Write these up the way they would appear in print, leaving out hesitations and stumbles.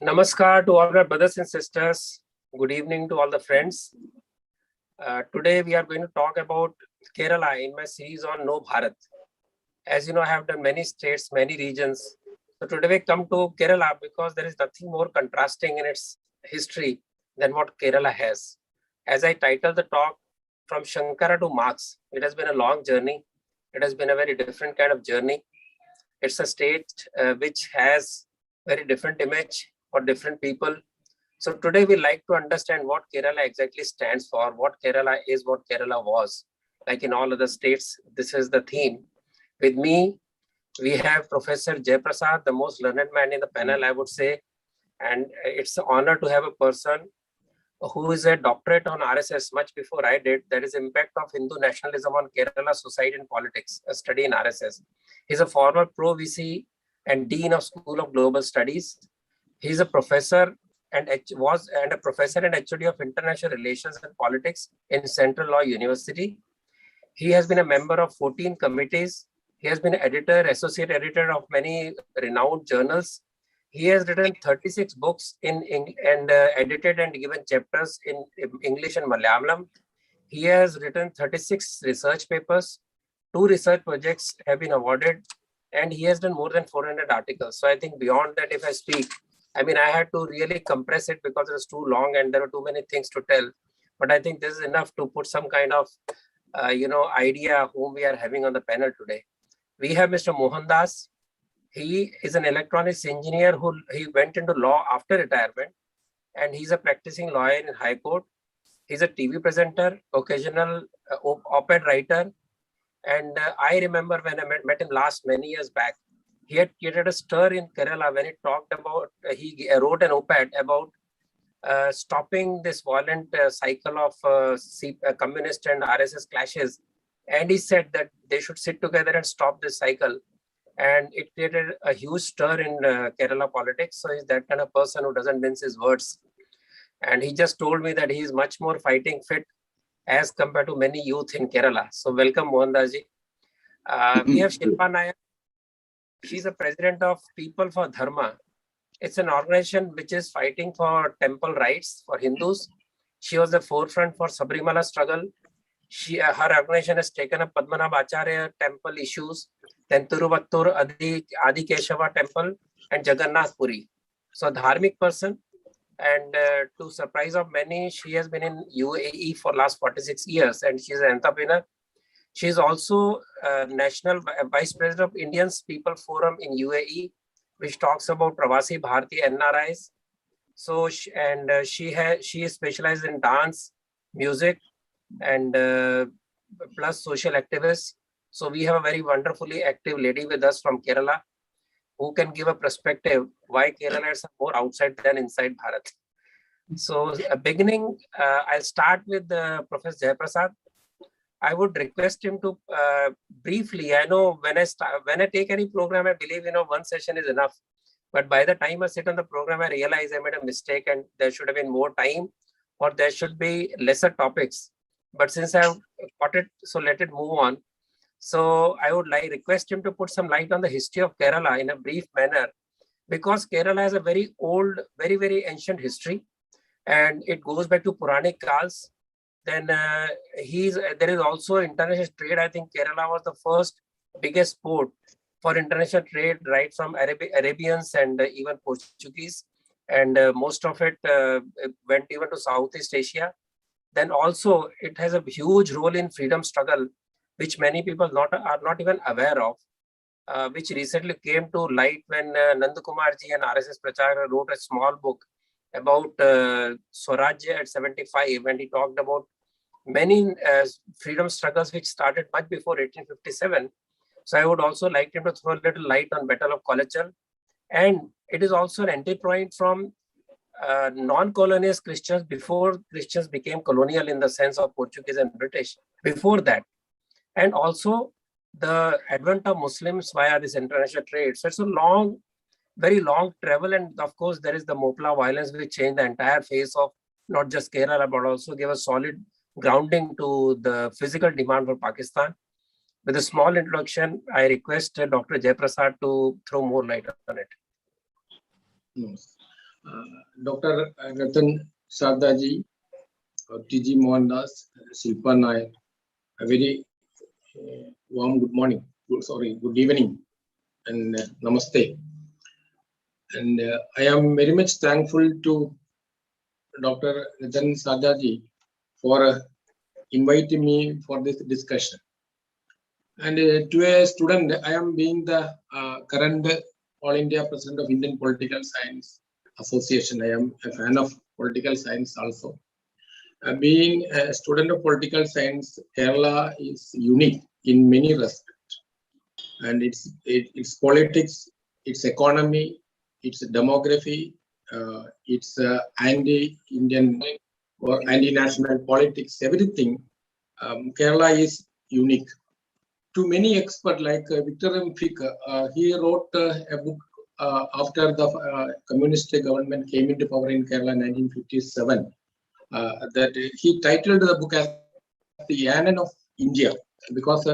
Namaskar to all our brothers and sisters. Good evening to all the friends. Today we are going to talk about Kerala in my series on No Bharat. As you know, I have done many states, many regions. So today we come to Kerala because there is nothing more contrasting in its history than what Kerala has. As I titled the talk, From Shankara to Marx, it has been a long journey. It has been a very different kind of journey. It's a state which has very different image for different people. So today we like to understand what Kerala exactly stands for, what Kerala is, what Kerala was. Like in all other states, this is the theme. With me, we have Professor Jayaprasad, the most learned man in the panel, I would say. And it's an honor to have a person who is a doctorate on RSS much before I did. That is Impact of Hindu Nationalism on Kerala Society and Politics, a study in RSS. He's a former Pro VC and Dean of School of Global Studies. He's a professor and a professor and HOD of International Relations and Politics in Central Law University. He has been a member of 14 committees. He has been editor, associate editor of many renowned journals. He has written 36 books and edited and given chapters in English and Malayalam. He has written 36 research papers. 2 research projects have been awarded, and he has done more than 400 articles. So I think beyond that, if I speak, I had to really compress it because it was too long and there were too many things to tell. But I think this is enough to put some kind of, idea whom we are having on the panel today. We have Mr. Mohandas. He is an electronics engineer he went into law after retirement, and he's a practicing lawyer in High Court. He's a TV presenter, occasional op-ed writer. And I remember when I met him last many years back, he had created a stir in Kerala when he wrote an op-ed about stopping this violent cycle of communist and RSS clashes. And he said that they should sit together and stop this cycle. And it created a huge stir in Kerala politics. So he's that kind of person who doesn't mince his words. And he just told me that he is much more fighting fit as compared to many youth in Kerala. So welcome, Mohandasji. We have Shilpa Nair. She's a president of People for Dharma. It's an organization which is fighting for temple rights for Hindus. She was the forefront for Sabrimala struggle. Her organization has taken up Padmanabh Acharya temple issues, then Tiruvattur Adi Keshava temple, and Jagannath Puri. So dharmic person, and to surprise of many, she has been in UAE for last 46 years, and she's an entrepreneur. She is also national vice president of Indians People Forum in UAE, which talks about Pravasi Bharati NRIs. So she is specialized in dance, music, and plus social activists. So we have a very wonderfully active lady with us from Kerala who can give a perspective why Kerala is more outside than inside Bharat. So beginning, I'll start with Professor Jayaprasad. I would request him to briefly, I know when I take any program, I believe, one session is enough. But by the time I sit on the program, I realize I made a mistake and there should have been more time, or there should be lesser topics. But since I've got it, so let it move on. So I would request him to put some light on the history of Kerala in a brief manner, because Kerala has a very old, very, very ancient history, and it goes back to Puranic Kals. Then there is also international trade. I think Kerala was the first biggest port for international trade, right from Arabians and even Portuguese. And most of it went even to Southeast Asia. Then also it has a huge role in freedom struggle, which many people are not even aware of, which recently came to light when Nandakumarji and RSS Prachara wrote a small book about Swarajya at 75, when he talked about many freedom struggles which started much before 1857. So I would also like him to throw a little light on Battle of Kollachel. And it is also an entry point from non-colonialist Christians before Christians became colonial in the sense of Portuguese and British, before that. And also the advent of Muslims via this international trade. So it's a long, very long travel. And of course, there is the Mopla violence, which changed the entire face of not just Kerala, but also gave a solid grounding to the physical demand for Pakistan. With a small introduction, I request Dr. Jayaprasad to throw more light on it. Yes. Dr. Ratan Shardaji, TG Mohandas, Shilpa Nair, a very warm good morning, good evening, and namaste. And I am very much thankful to Dr. Ratan Shardaji for inviting me for this discussion. And to a student, I am being the current All India President of Indian Political Science Association. I am a fan of political science also. Being a student of political science, Kerala is unique in many respects. And its politics, its economy, its demography, its anti-Indian or anti-national politics, everything, Kerala is unique. To many experts like Victor M. Fick, he wrote a book after the communist government came into power in Kerala in 1957. That he titled the book as The Yannan of India, because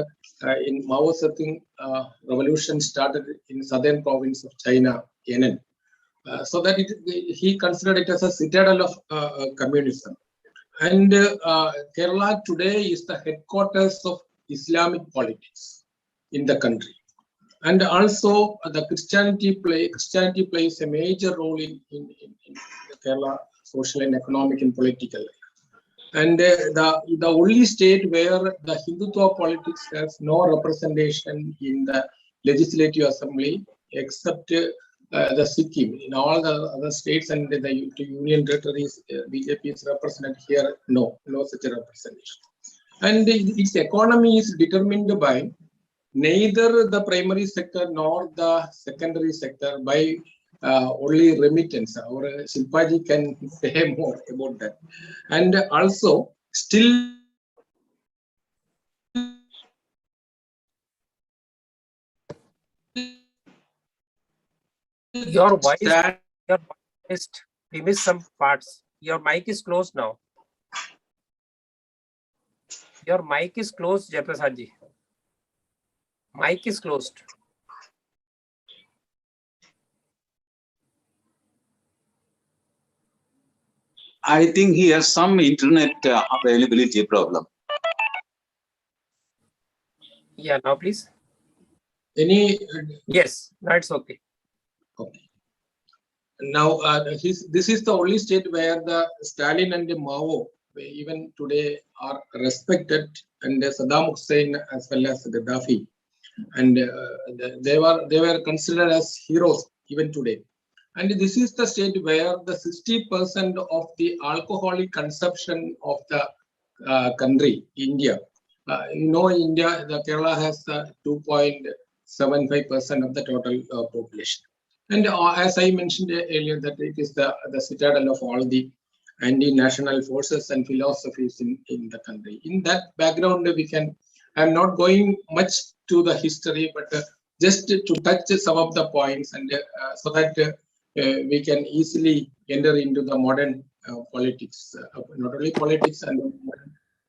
in Mao Zedong revolution started in southern province of China, Yannan. So that he considered it as a citadel of communism. And Kerala today is the headquarters of Islamic politics in the country. And also the Christianity plays a major role in Kerala social and economic and political life. And the only state where the Hindutva politics has no representation in the legislative assembly except the Sikkim. In all the other states and the union territories, BJP is represented here. No such a representation. And its economy is determined by neither the primary sector nor the secondary sector, by only remittance. Our Shilpaji can say more about that. And also, still Your voice missed. We missed some parts. Your mic is closed now. Your mic is closed, Jayaprasad ji. Mic is closed. I think he has some internet availability problem. Yeah, now please. Any? Yes, that's okay. Okay. Now, this is the only state where the Stalin and the Mao, even today, are respected, and Saddam Hussein as well as Gaddafi, and they were considered as heroes even today. And this is the state where the 60% of the alcoholic consumption of the country, India. India, the Kerala has 2.75% of the total population. And as I mentioned earlier, that it is the citadel of all the anti-national forces and philosophies in the country. In that background, I'm not going much to the history, but just to touch some of the points, and so that we can easily enter into the modern politics, not only politics and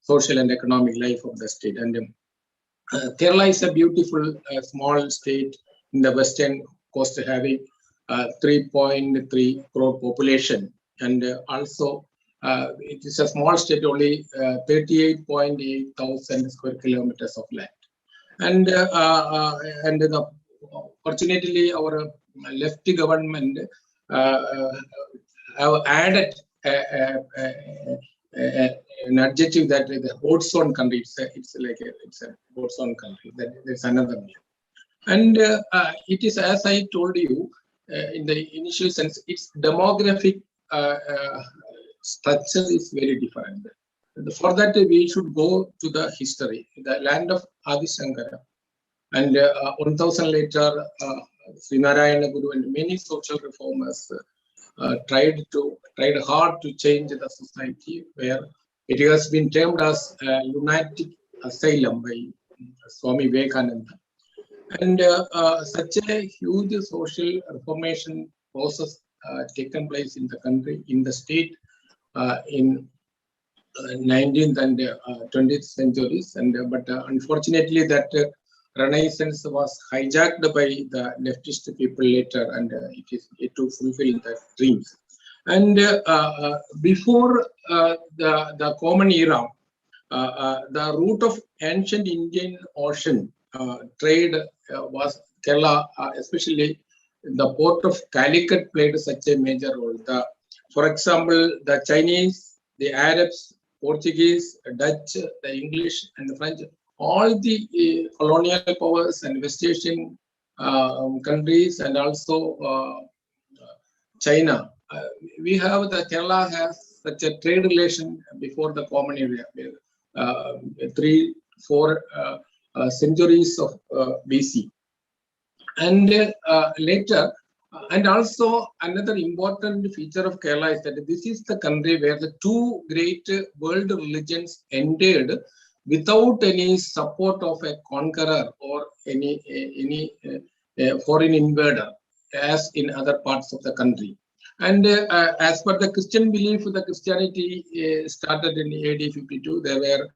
social and economic life of the state. And Kerala is a beautiful small state in the western coast, having 3.3 crore population, and also it is a small state, only 38.8 thousand square kilometers of land. And fortunately, our left government have added an adjective that the hot zone country. It's a hot zone country. That's another name. And it is, as I told you in the initial sense, its demographic structure is very different. For that, we should go to the history, the land of Adi Shankara, and 1000 later, Sri Narayan Guru and many social reformers tried hard to change the society, where it has been termed as lunatic asylum by Swami Vivekananda. And such a huge social reformation process taken place in the country, in the state, in 19th and 20th centuries. And but unfortunately, that Renaissance was hijacked by the leftist people later, and it is yet to fulfill the dreams. And before the Common Era, the route of ancient Indian Ocean trade was Kerala, especially the port of Calicut played such a major role. For example, the Chinese, the Arabs, Portuguese, Dutch, the English, and the French, all the colonial powers and West Asian countries, and also China. We have the Kerala has such a trade relation before the Common Era, 3-4 centuries of BC. And later, and also another important feature of Kerala is that this is the country where the two great world religions entered without any support of a conqueror or any foreign invader, as in other parts of the country. And as per the Christian belief, the Christianity started in AD 52. There were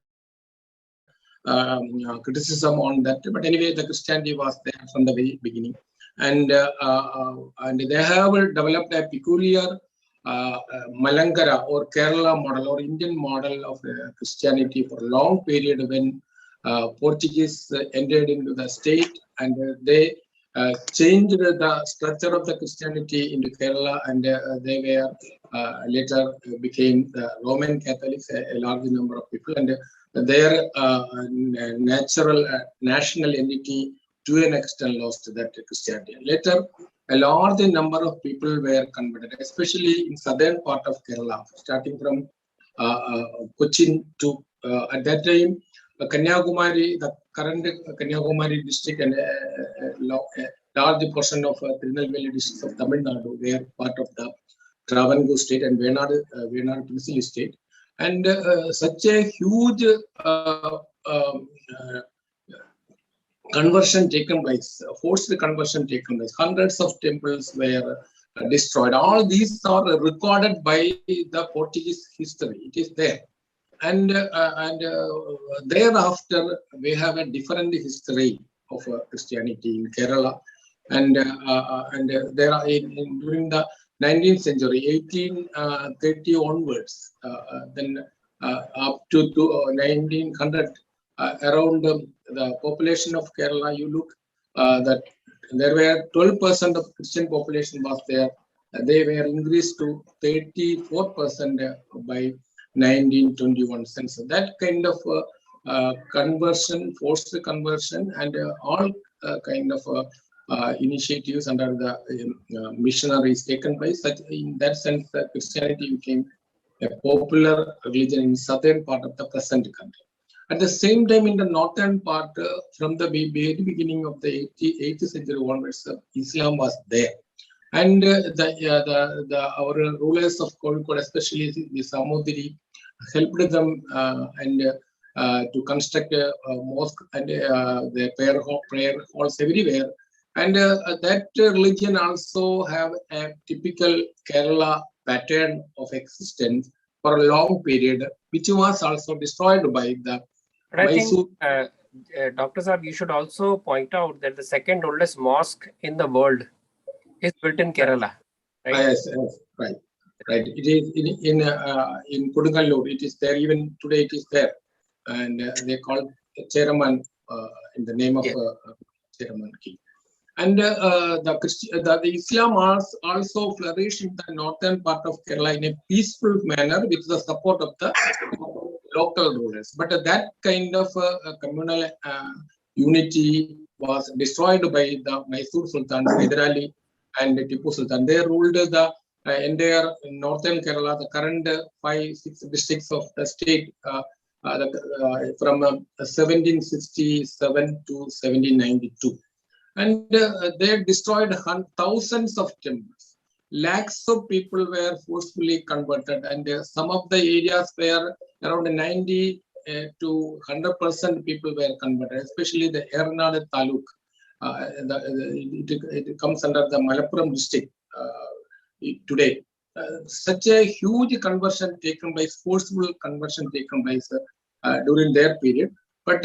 criticism on that, but anyway, the Christianity was there from the very beginning, and they have developed a peculiar Malankara or Kerala model or Indian model of Christianity for a long period when Portuguese entered into the state, and they changed the structure of the Christianity into Kerala, and they were later became the Roman Catholics, a large number of people, and their natural national entity to an extent lost that Christianity. Later, a large number of people were converted, especially in southern part of Kerala, starting from Cochin to at that time Kanyakumari, the current Kanyakumari district, and a large portion of Tirunelveli district of Tamil Nadu were part of the Travancore state and Venadu Peninsular state. And such a huge conversion taken place, forced conversion taken place. Hundreds of temples were destroyed. All these are recorded by the Portuguese history. It is there. And thereafter, we have a different history of Christianity in Kerala. And there are during the 19th century, 1830 onwards, then up to 1900, around the population of Kerala, you look that there were 12% of Christian population was there. They were increased to 34% by 1921 census. That kind of conversion, forced conversion, and all kind of initiatives under the missionaries taken place. Such in that sense, Christianity became a popular religion in southern part of the present country. At the same time, in the northern part, from the very beginning of the 8th century onwards, Islam was there, and our rulers of Kollachel, especially the Samudri, helped them and to construct a mosque and the prayer halls everywhere. And that religion also have a typical Kerala pattern of existence for a long period, which was also destroyed by the But I think, Dr. Saab, you should also point out that the second oldest mosque in the world is built in Kerala. Right? Yes, right. It is in Kodungalur. It is there even today. It is there, and they call Chairman in the name of Chairman King. And the Islam also flourished in the northern part of Kerala in a peaceful manner with the support of the local rulers. But that kind of communal unity was destroyed by the Mysore Sultans, Hyder Ali and Tipu Sultan. They ruled the entire northern Kerala, the current 5-6 districts of the state from 1767 to 1792. And they destroyed thousands of temples. Lakhs of people were forcefully converted, and some of the areas were around 90 to 100% people were converted, especially the Ernad Taluk. It comes under the Malappuram district today. Such a huge conversion taken place, forceful conversion taken place during their period. But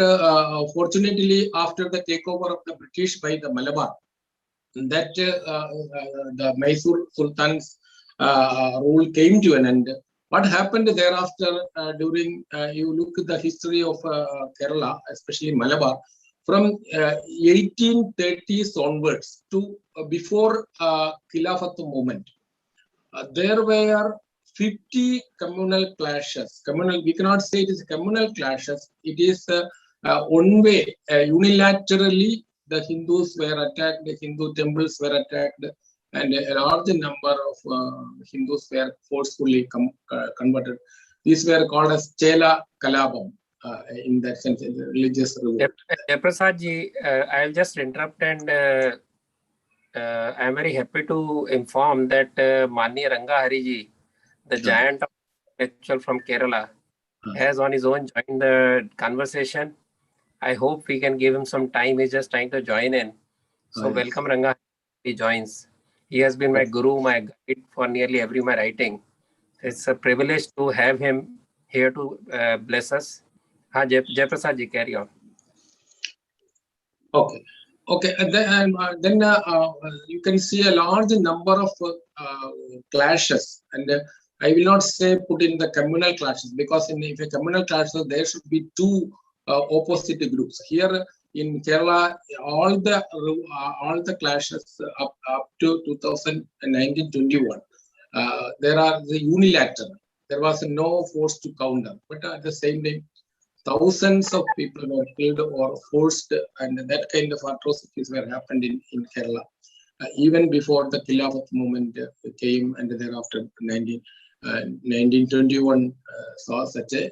fortunately, after the takeover of the British by the Malabar, that the Mysore Sultans rule came to an end. What happened thereafter during, you look at the history of Kerala, especially Malabar, from 1830s onwards to before Khilafat movement, there were 50 communal clashes. Communal, we cannot say it is communal clashes. It is one way, unilaterally, the Hindus were attacked, the Hindu temples were attacked, and a large number of Hindus were forcefully converted. These were called as Chela Kalabam, in that sense, religious revolt. Jayaprasad ji, I'll just interrupt, and I'm very happy to inform that Mani Rangahari ji, the giant of intellectual from Kerala, has on his own joined the conversation. I hope we can give him some time. He's just trying to join in. So welcome Ranga. He joins. He has been my guru, my guide for nearly every my writing. It's a privilege to have him here to bless us. Jayaprasad ji, carry on. Okay. Okay, and then you can see a large number of clashes, and I will not say put in the communal clashes, because if a communal clashes, there should be two opposite groups. Here in Kerala, all the clashes up to 2019-21, there are the unilateral. There was no force to counter, but at the same time, thousands of people were killed or forced, and that kind of atrocities were happened in Kerala. Even before the Khilafat movement came, and thereafter 1921 saw such a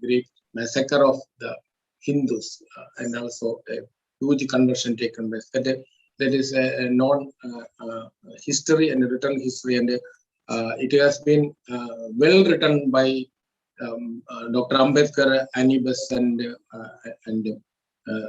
great massacre of the Hindus, and also a huge conversion taken place. That is a known history and a written history, and it has been well written by Dr. Ambedkar, Annie Besant, and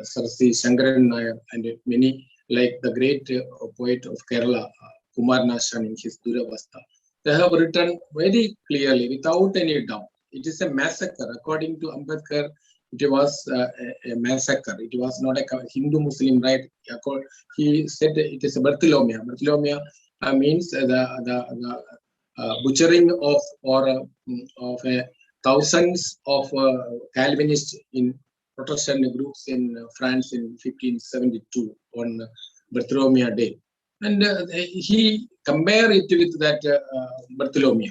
Sir C. Shankara Nair, and many, like the great poet of Kerala, Kumar Nashan, in his Duravasta. They have written very clearly, without any doubt, it is a massacre. According to Ambedkar, it was a massacre. It was not a Hindu-Muslim, right? He said it is a Bartholomea. Bartholomea means the butchering of thousands of Calvinists in Protestant groups in France in 1572 on Bartholomew Day. And he compared it with that Bartholomew.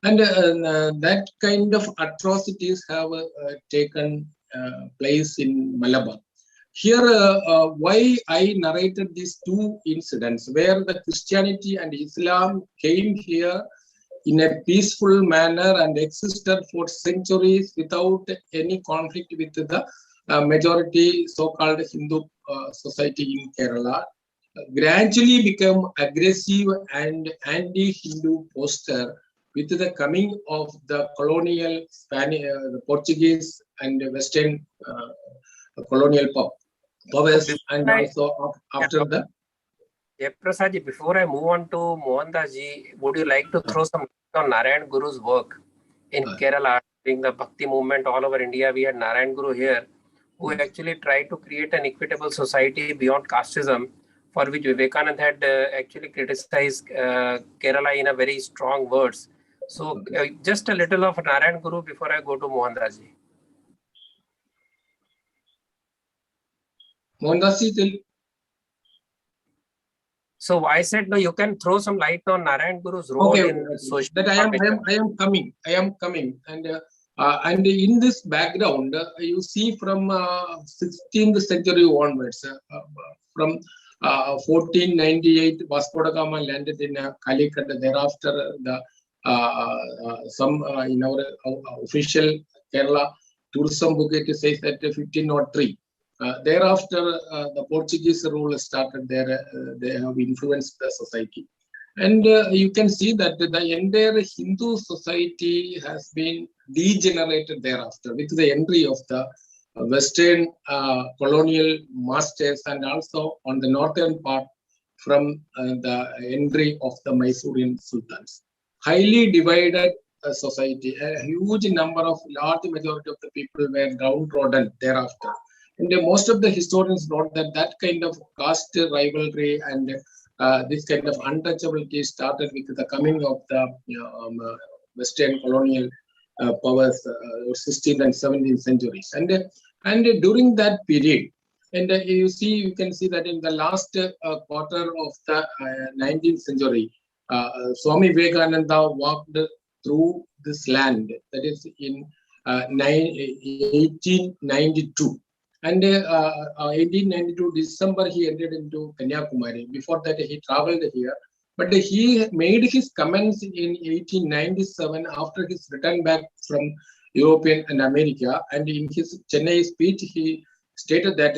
And that kind of atrocities have taken place in Malabar. Here, why I narrated these two incidents, where the Christianity and Islam came here in a peaceful manner and existed for centuries without any conflict with the majority so-called Hindu society in Kerala, gradually become aggressive and anti-Hindu posture with the coming of the colonial Spanish, the Portuguese and Western colonial powers, and also after the. Jayaprasad ji, before I move on to Mohandas ji, would you like to throw some light on Narayan Guru's work in Kerala during the Bhakti movement all over India? We had Narayan Guru here, who actually tried to create an equitable society beyond casteism, for which Vivekananda had actually criticized Kerala in a very strong words. So just a little of Narayan Guru before I go to Mohandas ji. Mohandas ji, so I said, no, you can throw some light on Narayan Guru's role in social. That I am coming, and in this background, you see from 16th century onwards, from 1498, Vasco da Gama landed in Calicut. Thereafter, some in our official Kerala tourism book, it says that 1503. Thereafter, the Portuguese rule started there. They have influenced the society. And you can see that the entire Hindu society has been degenerated thereafter with the entry of the Western colonial masters, and also on the northern part from the entry of the Mysorean sultans. Highly divided society. A huge number of large majority of the people were downtrodden thereafter. And most of the historians wrote that that kind of caste rivalry and this kind of untouchability started with the coming of the Western colonial powers, 16th and 17th centuries, and during that period, and you can see that in the last quarter of the 19th century, Swami Vivekananda walked through this land, that is in 1892. And 1892 December, he entered into Kanyakumari. Before that, he traveled here. But he made his comments in 1897 after his return back from Europe and America. And in his Chennai speech, he stated that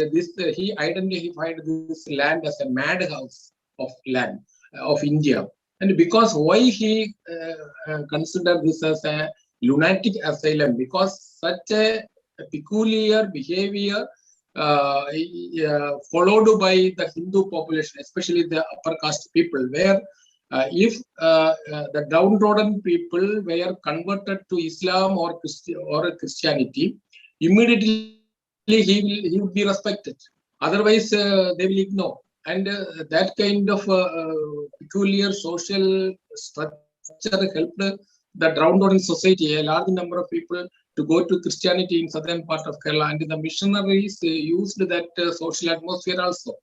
he identified this land as a madhouse of land of India. And because why he considered this as a lunatic asylum, because such a peculiar behavior followed by the Hindu population, especially the upper caste people, where if the downtrodden people were converted to Islam or Christianity, immediately he would be respected. Otherwise, they will ignore. And that kind of peculiar social structure helped the downtrodden society, a large number of people, to go to Christianity in southern part of Kerala, and the missionaries used that social atmosphere also.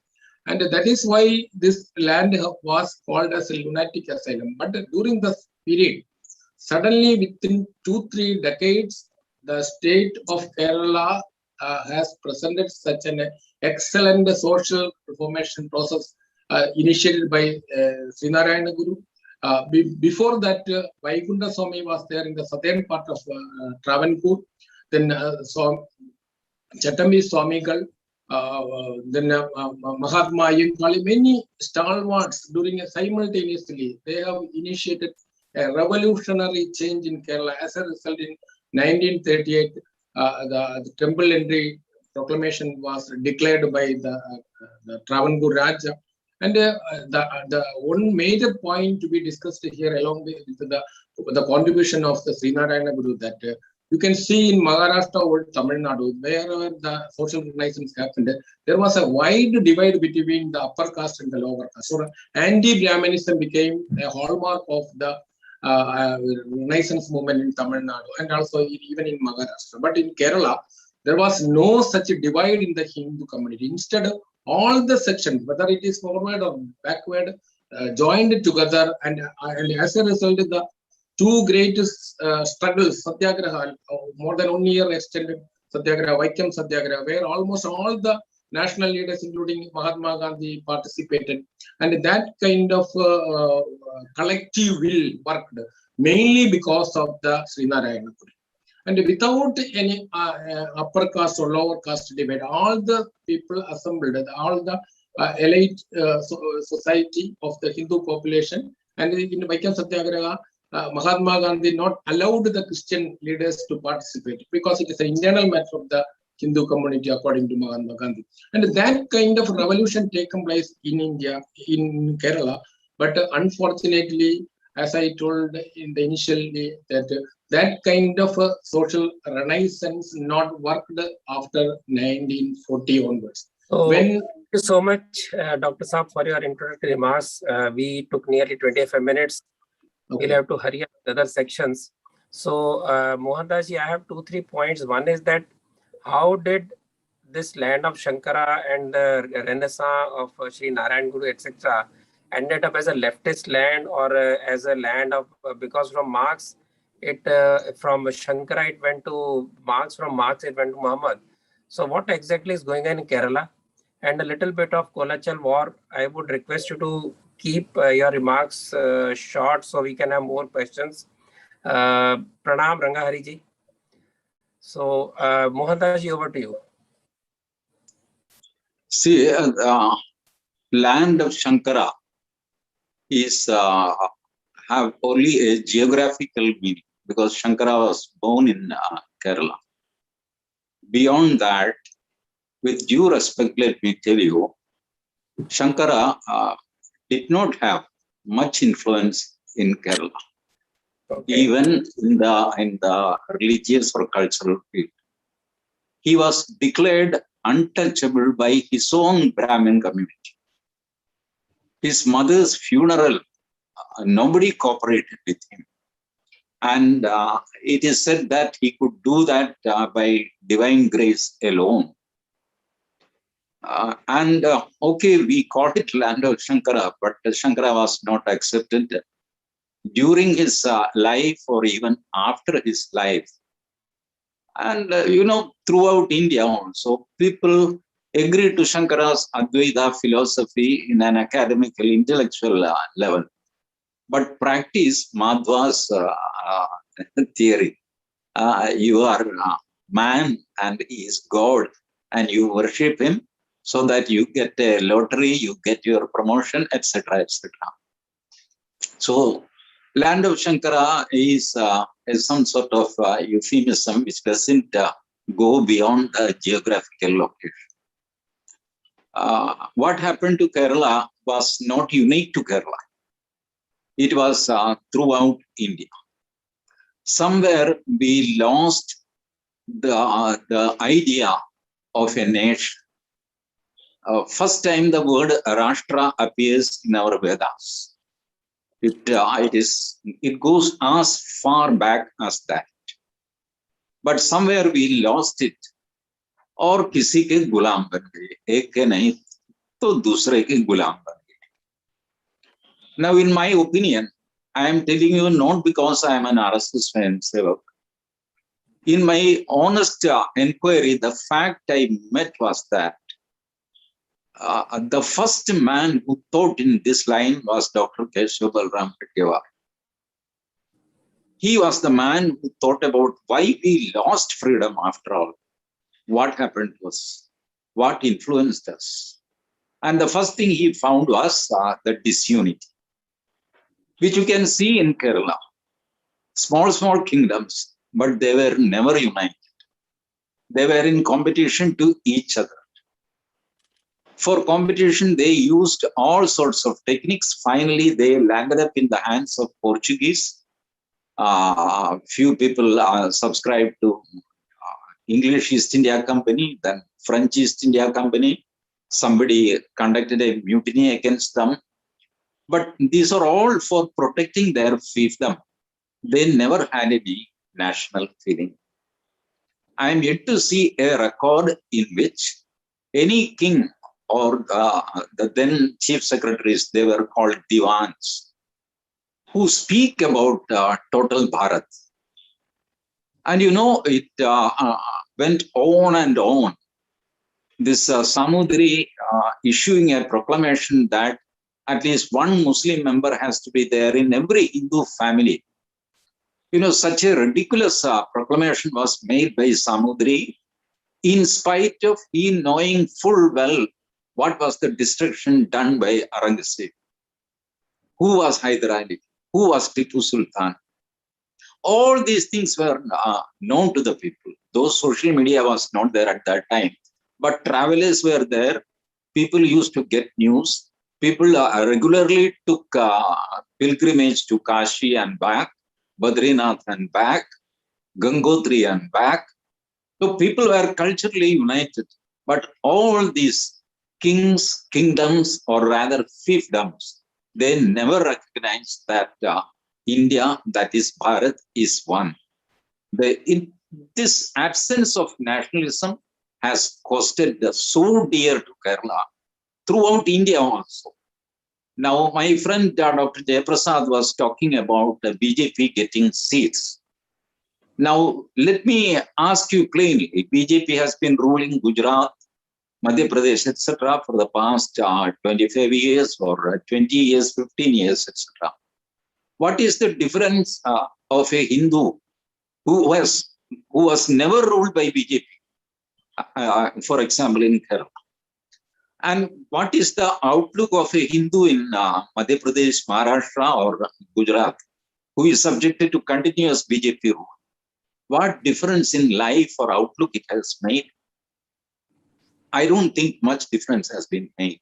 And that is why this land was called as a lunatic asylum. But during this period, suddenly within 2-3 decades, the state of Kerala has presented such an excellent social reformation process initiated by Sri Narayan Guru. Before that, Vaikunta Swami was there in the southern part of Travancore. Then Chattambi Swamigal, then Mahatma Iyengar, many stalwarts simultaneously, they have initiated a revolutionary change in Kerala. As a result, in 1938, the temple entry proclamation was declared by the Travancore Raja. And the one major point to be discussed here, along with the contribution of the Sri Narayana Guru, that you can see in Maharashtra or Tamil Nadu, wherever the social renaissance happened, there was a wide divide between the upper caste and the lower caste. So anti-Brahmanism became a hallmark of the Renaissance movement in Tamil Nadu and also even in Maharashtra. But in Kerala, there was no such divide in the Hindu community. Instead, all the sections, whether it is forward or backward, joined together, and as a result, the two greatest struggles, Satyagraha, more than 1 year extended Satyagraha, Vaikam Satyagraha, where almost all the national leaders, including Mahatma Gandhi, participated. And that kind of collective will worked mainly because of the Sri Narayana Guru. And without any upper caste or lower caste debate, all the people assembled, all the elite society of the Hindu population, and in Vaikam Satyagraha, Mahatma Gandhi not allowed the Christian leaders to participate because it is an internal matter of the Hindu community, according to Mahatma Gandhi. And that kind of revolution taken place in India, in Kerala. But unfortunately, as I told in the initially, that kind of social renaissance not worked after 1940 onwards. So, thank you so much, Dr. Saab, for your introductory remarks. We took nearly 25 minutes. Okay. We'll have to hurry up the other sections. So, Mohandas, I have 2-3 points. One is that how did this land of Shankara and the renaissance of Sri Narayan Guru, etc., ended up as a leftist land or as a land of, because from Marx, from Shankara it went to Marx, from Marx it went to Muhammad. So what exactly is going on in Kerala? And a little bit of Kollachel war. I would request you to keep your remarks short so we can have more questions. Pranam Rangahari ji. So Mohandas ji, over to you. See, land of Shankara is have only a geographical meaning because Shankara was born in Kerala. Beyond that, with due respect, let me tell you, Shankara did not have much influence in Kerala, even in the religious or cultural field. He was declared untouchable by his own Brahmin community. His mother's funeral, nobody cooperated with him. And it is said that he could do that by divine grace alone. Okay, we call it land of Shankara, but Shankara was not accepted during his life or even after his life. And throughout India also, people agree to Shankara's Advaita philosophy in an academical, intellectual level, but practice Madhva's theory. You are man and he is God, and you worship him so that you get a lottery, you get your promotion, etc., etc. So, land of Shankara is some sort of euphemism which doesn't go beyond the geographical location. What happened to Kerala was not unique to Kerala. It was throughout India. Somewhere we lost the idea of a nation. First time the word Rashtra appears in our Vedas. It goes as far back as that. But somewhere we lost it. और किसी के गुलाम बन गए, एक के नहीं तो दूसरे के गुलाम बन गए. Now, in my opinion, I am telling you not because I am an RSS fan, Sevak. In my honest inquiry, the fact I met was that the first man who thought in this line was Dr. Keshav Balram Kattiawar. He was the man who thought about why we lost freedom after all. What happened to us? What influenced us? And the first thing he found was the disunity, which you can see in Kerala. Small kingdoms, but they were never united. They were in competition to each other. For competition, they used all sorts of techniques. Finally, they landed up in the hands of Portuguese. Few people subscribed to English East India Company, then French East India Company. Somebody conducted a mutiny against them. But these are all for protecting their fiefdom. They never had any national feeling. I am yet to see a record in which any king or the then chief secretaries, they were called divans, who speak about total Bharat. And it went on and on. This Samudri issuing a proclamation that at least one Muslim member has to be there in every Hindu family. Such a ridiculous proclamation was made by Samudri, in spite of he knowing full well what was the destruction done by Aurangzeb. Who was Hyder Ali? Who was Tipu Sultan? All these things were known to the people. Though social media was not there at that time, but travelers were there. People used to get news. People regularly took pilgrimage to Kashi and back, Badrinath and back, Gangotri and back. So people were culturally united. But all these kings, kingdoms, or rather fiefdoms, they never recognized that India, that is Bharat, is one. This absence of nationalism has costed so dear to Kerala, throughout India also. Now, my friend Dr. Jayaprasad was talking about the BJP getting seats. Now, let me ask you plainly, BJP has been ruling Gujarat, Madhya Pradesh, etc. for the past 25 years or 20 years, 15 years, etc. What is the difference of a Hindu who was never ruled by BJP, for example, in Kerala? And what is the outlook of a Hindu in Madhya Pradesh, Maharashtra, or Gujarat, who is subjected to continuous BJP rule? What difference in life or outlook it has made? I don't think much difference has been made.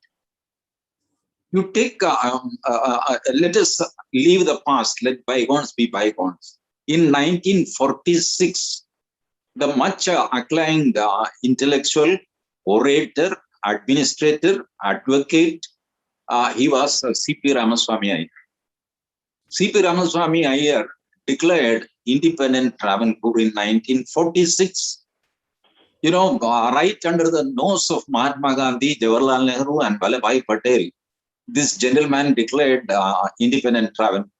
You take, let us leave the past, let bygones be bygones. In 1946, the much acclaimed intellectual, orator, administrator, advocate, He was C.P. Ramaswamy Iyer. C.P. Ramaswamy Iyer declared independent Travancore in 1946. Right under the nose of Mahatma Gandhi, Jawaharlal Nehru, and Vallabhbhai Patel, this gentleman declared independent Travancore.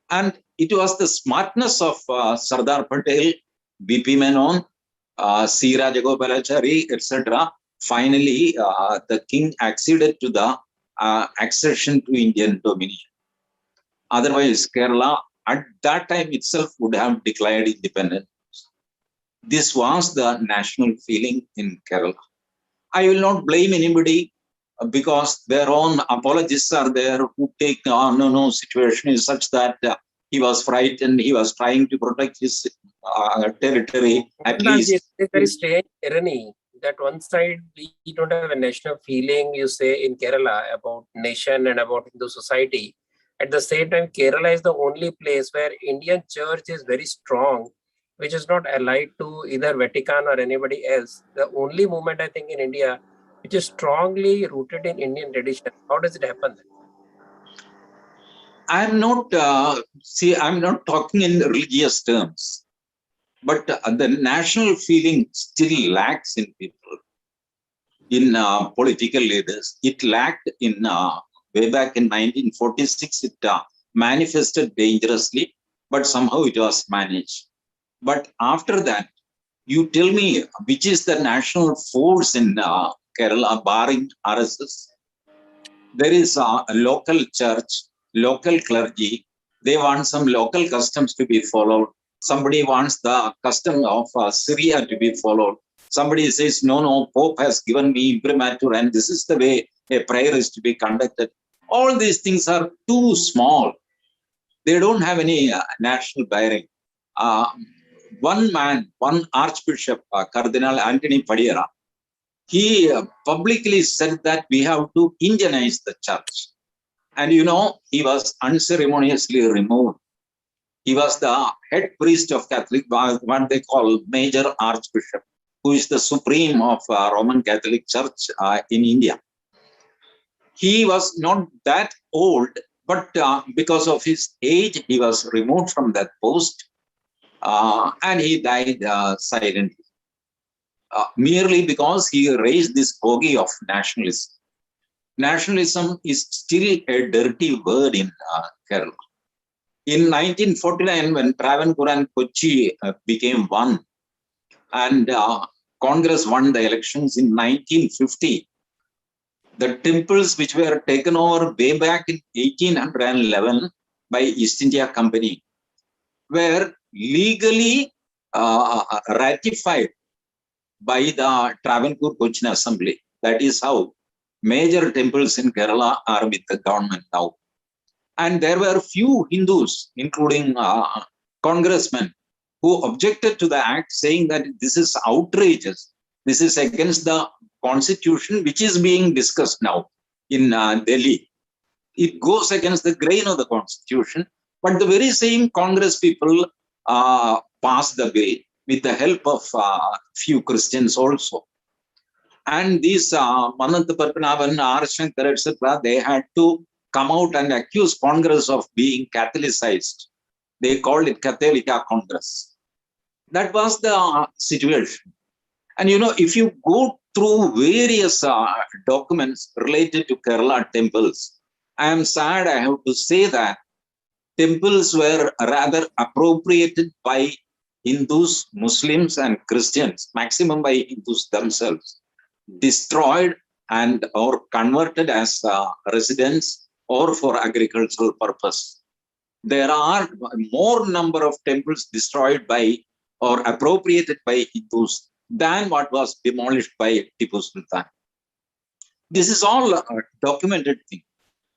And it was the smartness of Sardar Patel, B.P. Menon, C. Rajagopalachari, etc. Finally, the king acceded to the accession to Indian dominion. Otherwise, Kerala at that time itself would have declared independence. This was the national feeling in Kerala. I will not blame anybody because their own apologists are there who take, no, situation is such that he was frightened, he was trying to protect his territory at least. It's a very strange irony that one side we don't have a national feeling, you say, in Kerala about nation and about Hindu society. At the same time, Kerala is the only place where Indian church is very strong, which is not allied to either Vatican or anybody else. The only movement, I think, in India which is strongly rooted in Indian tradition. How does it happen? I'm not, I'm not talking in religious terms, but the national feeling still lacks in people, in political leaders. It lacked in way back in 1946. It manifested dangerously, but somehow it was managed. But after that, you tell me which is the national force in Kerala, barring RSS. There is a local church, local clergy. They want some local customs to be followed. Somebody wants the custom of Syria to be followed. Somebody says, no, Pope has given me imprimatur and this is the way a prayer is to be conducted. All these things are too small. They don't have any national bearing. One man, one archbishop, Cardinal Anthony Padilla, he publicly said that we have to Indianize the church. And he was unceremoniously removed. He was the head priest of Catholic, what they call major archbishop, who is the supreme of Roman Catholic Church in India. He was not that old, but because of his age, he was removed from that post and he died silently. Merely because he raised this bogey of nationalism. Nationalism is still a dirty word in Kerala. In 1949, when Travancore and Kochi became one, and Congress won the elections in 1950, the temples which were taken over way back in 1811 by East India Company were legally ratified by the Travancore Cochin Assembly. That is how major temples in Kerala are with the government now. And there were few Hindus, including congressmen, who objected to the act, saying that this is outrageous. This is against the constitution, which is being discussed now in Delhi. It goes against the grain of the constitution. But the very same Congress people passed the bill with the help of few Christians also. And these Manantha Padmanabhan, Adi Shankaracharya, etc., they had to come out and accuse Congress of being Catholicized. They called it Catholica Congress. That was the situation. And if you go through various documents related to Kerala temples, I am sad I have to say that temples were rather appropriated by Hindus, Muslims, and Christians, maximum by Hindus themselves, destroyed and or converted as residence or for agricultural purpose. There are more number of temples destroyed by or appropriated by Hindus than what was demolished by Tipu Sultan. This is all a documented thing.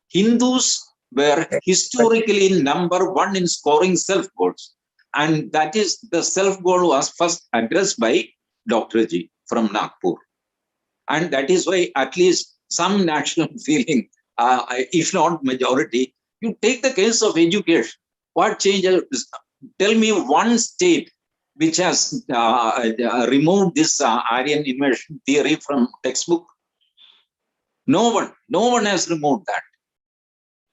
Hindus were historically number one in scoring self-goals. And that is the self-goal was first addressed by Dr. G from Nagpur. And that is why at least some national feeling, if not majority, you take the case of education. What changes? Tell me one state which has removed this Aryan invasion theory from textbook. No one has removed that.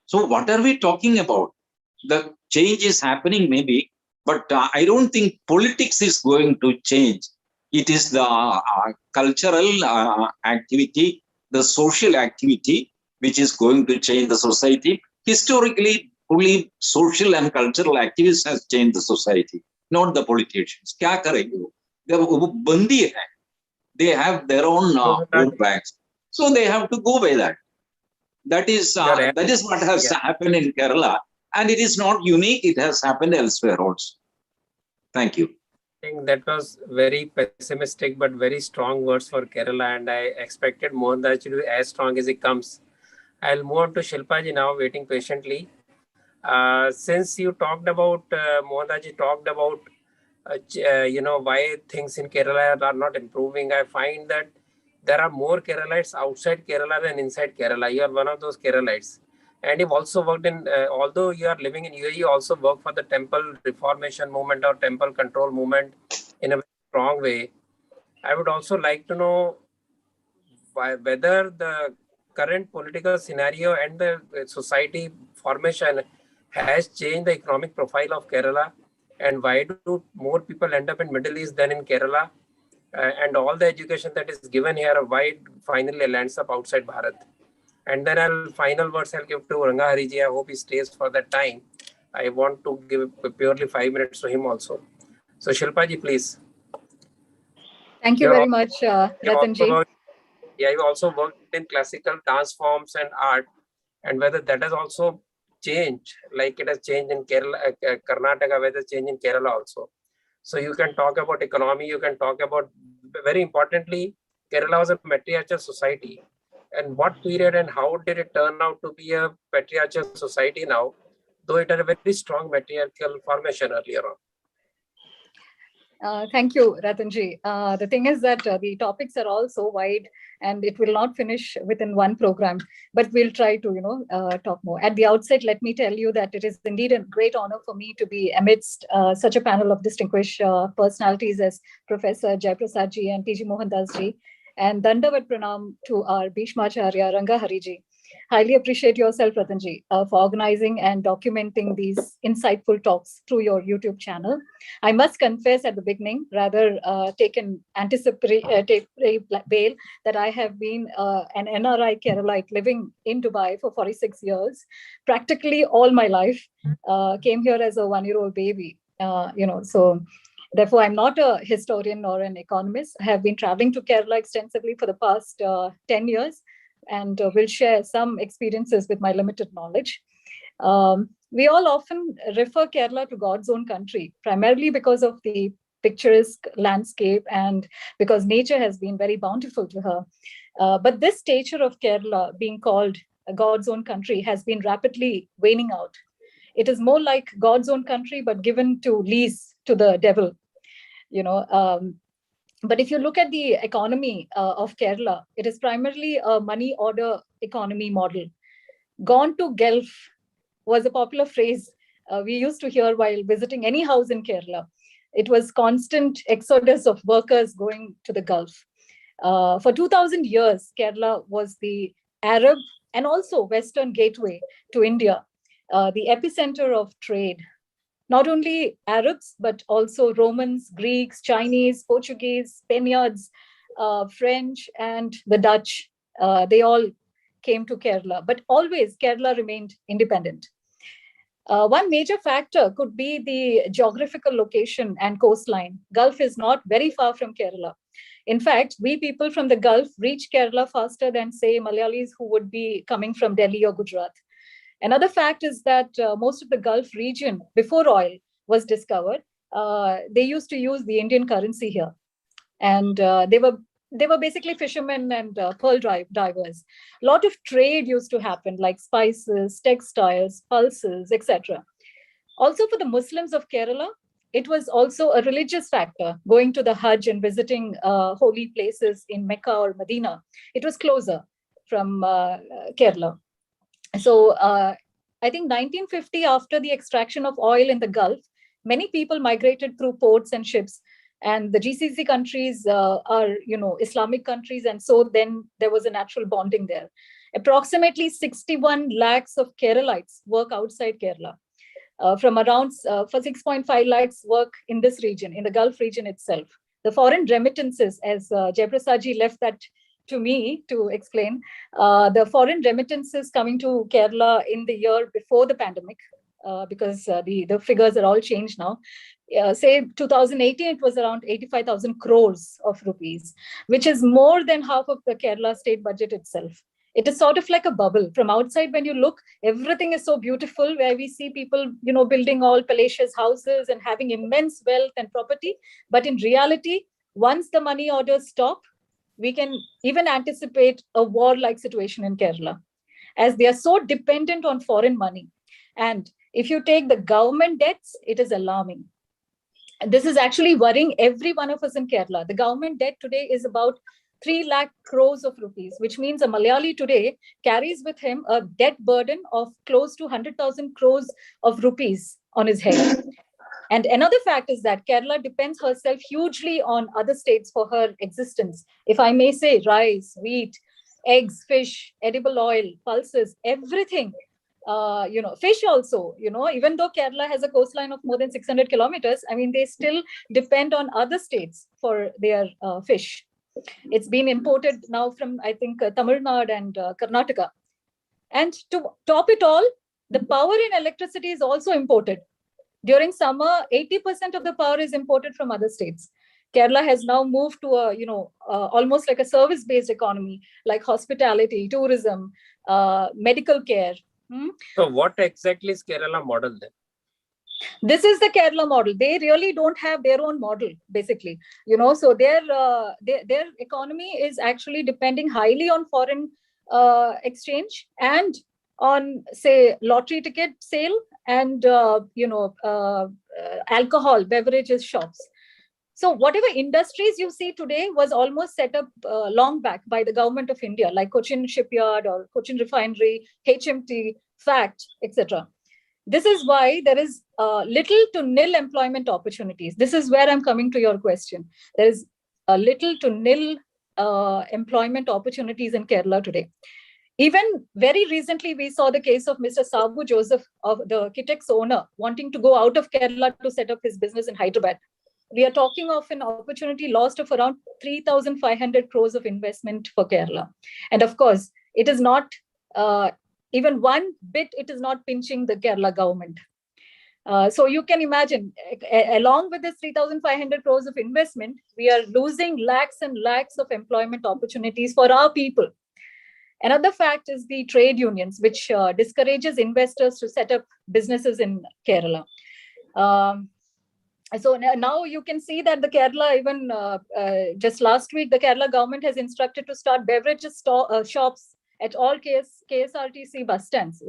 So what are we talking about? The change is happening maybe, but I don't think politics is going to change. It is the cultural activity, the social activity, which is going to change the society. Historically, only social and cultural activists has changed the society, not the politicians. Kya karenge wo? वो बंदी है. They have their own vote banks, so they have to go by that. That is what has happened in Kerala, and it is not unique. It has happened elsewhere also. Thank you. I think that was very pessimistic but very strong words for Kerala, and I expected Mohandas to be as strong as it comes. I'll move on to Shilpa ji now, waiting patiently. Since you talked about, Mohandas ji talked about, why things in Kerala are not improving, I find that there are more Keralites outside Kerala than inside Kerala. You are one of those Keralites. And you've also worked in, although you are living in UAE, you also work for the temple reformation movement or temple control movement in a very strong way. I would also like to know whether the current political scenario and the society formation has changed the economic profile of Kerala, and why do more people end up in Middle East than in Kerala, and all the education that is given here, why it finally lands up outside Bharat. And then final words I'll give to Ranga Hariji. I hope he stays for that time. I want to give purely 5 minutes to him also. So Shilpa ji, please. Thank you very much, Ratanji. You also worked in classical dance forms and art, and whether that has also changed, like it has changed in Kerala, Karnataka, whether it's changed in Kerala also. So you can talk about economy, you can talk about, very importantly, Kerala was a matriarchal society. And what period and how did it turn out to be a patriarchal society now, though it had a very strong matriarchal formation earlier on? Thank you, Ratanji. The thing is that the topics are all so wide and it will not finish within one program, but we'll try to, talk more. At the outset, let me tell you that it is indeed a great honor for me to be amidst such a panel of distinguished personalities as Professor Jayaprasad ji and T.G. Mohandas ji, and Dandavat Pranam to our Bhishmacharya Ranga Hariji. Highly appreciate yourself, Ratanji, for organizing and documenting these insightful talks through your YouTube channel. I must confess at the beginning, rather take bail, that I have been an NRI Keralite living in Dubai for 46 years, practically all my life. Came here as a 1-year-old baby, so therefore I'm not a historian or an economist. I have been traveling to Kerala extensively for the past 10 years. And will share some experiences with my limited knowledge. We all often refer Kerala to God's own country, primarily because of the picturesque landscape and because nature has been very bountiful to her. But this stature of Kerala being called God's own country has been rapidly waning out. It is more like God's own country, but given to lease to the devil, But if you look at the economy of Kerala, it is primarily a money order economy model. Gone to Gulf was a popular phrase we used to hear while visiting any house in Kerala. It was constant exodus of workers going to the Gulf. For 2000 years, Kerala was the Arab and also Western gateway to India, the epicenter of trade. Not only Arabs, but also Romans, Greeks, Chinese, Portuguese, Spaniards, French, and the Dutch. They all came to Kerala, but always Kerala remained independent. One major factor could be the geographical location and coastline. Gulf is not very far from Kerala. In fact, we people from the Gulf reach Kerala faster than, say, Malayalis who would be coming from Delhi or Gujarat. Another fact is that most of the Gulf region, before oil was discovered, they used to use the Indian currency here. And they were basically fishermen and pearl divers. A lot of trade used to happen, like spices, textiles, pulses, etc. Also for the Muslims of Kerala, it was also a religious factor, going to the Hajj and visiting holy places in Mecca or Medina. It was closer from Kerala. So I think 1950, after the extraction of oil in the Gulf, many people migrated through ports and ships And the GCC countries are, Islamic countries. And so then there was a natural bonding there. Approximately 61 lakhs of Keralites work outside Kerala. From around for 6.5 lakhs work in this region, in the Gulf region itself. The foreign remittances, as Jayaprasad ji left that to me to explain, the foreign remittances coming to Kerala in the year before the pandemic, because the figures are all changed now. Say 2018, it was around 85,000 crores of rupees, which is more than half of the Kerala state budget itself. It is sort of like a bubble. From outside, when you look, everything is so beautiful, where we see people, building all palatial houses and having immense wealth and property. But in reality, once the money orders stop, we can even anticipate a war-like situation in Kerala, as they are so dependent on foreign money. And if you take the government debts, it is alarming. And this is actually worrying every one of us in Kerala. The government debt today is about 3 lakh crores of rupees, which means a Malayali today carries with him a debt burden of close to 100,000 crores of rupees on his head. And another fact is that Kerala depends herself hugely on other states for her existence. If I may say, rice, wheat, eggs, fish, edible oil, pulses, everything. Fish also, even though Kerala has a coastline of more than 600 kilometers, they still depend on other states for their fish. It's been imported now from, I think, Tamil Nadu and Karnataka. And to top it all, the power in electricity is also imported. During summer, 80% of the power is imported from other states. Kerala has now moved to a, almost like a service-based economy, like hospitality, tourism, medical care. So what exactly is Kerala model then? This is the Kerala model. They really don't have their own model, basically. So their economy is actually depending highly on foreign exchange and on, say, lottery ticket sale and alcohol, beverages shops. So whatever industries you see today was almost set up long back by the government of India, like Cochin Shipyard or Cochin Refinery, HMT, FACT, etc. This is why there is little to nil employment opportunities. This is where I'm coming to your question. There is little to nil employment opportunities in Kerala today. Even very recently, we saw the case of Mr. Sabu Joseph, of the Kitex owner, wanting to go out of Kerala to set up his business in Hyderabad. We are talking of an opportunity lost of around 3,500 crores of investment for Kerala. And of course, it is not even one bit, it is not pinching the Kerala government. So you can imagine, along with this 3,500 crores of investment, we are losing lakhs and lakhs of employment opportunities for our people. Another fact is the trade unions, which discourages investors to set up businesses in Kerala. So now you can see that the Kerala, even just last week, the Kerala government has instructed to start beverages shops at all KSRTC bus stands,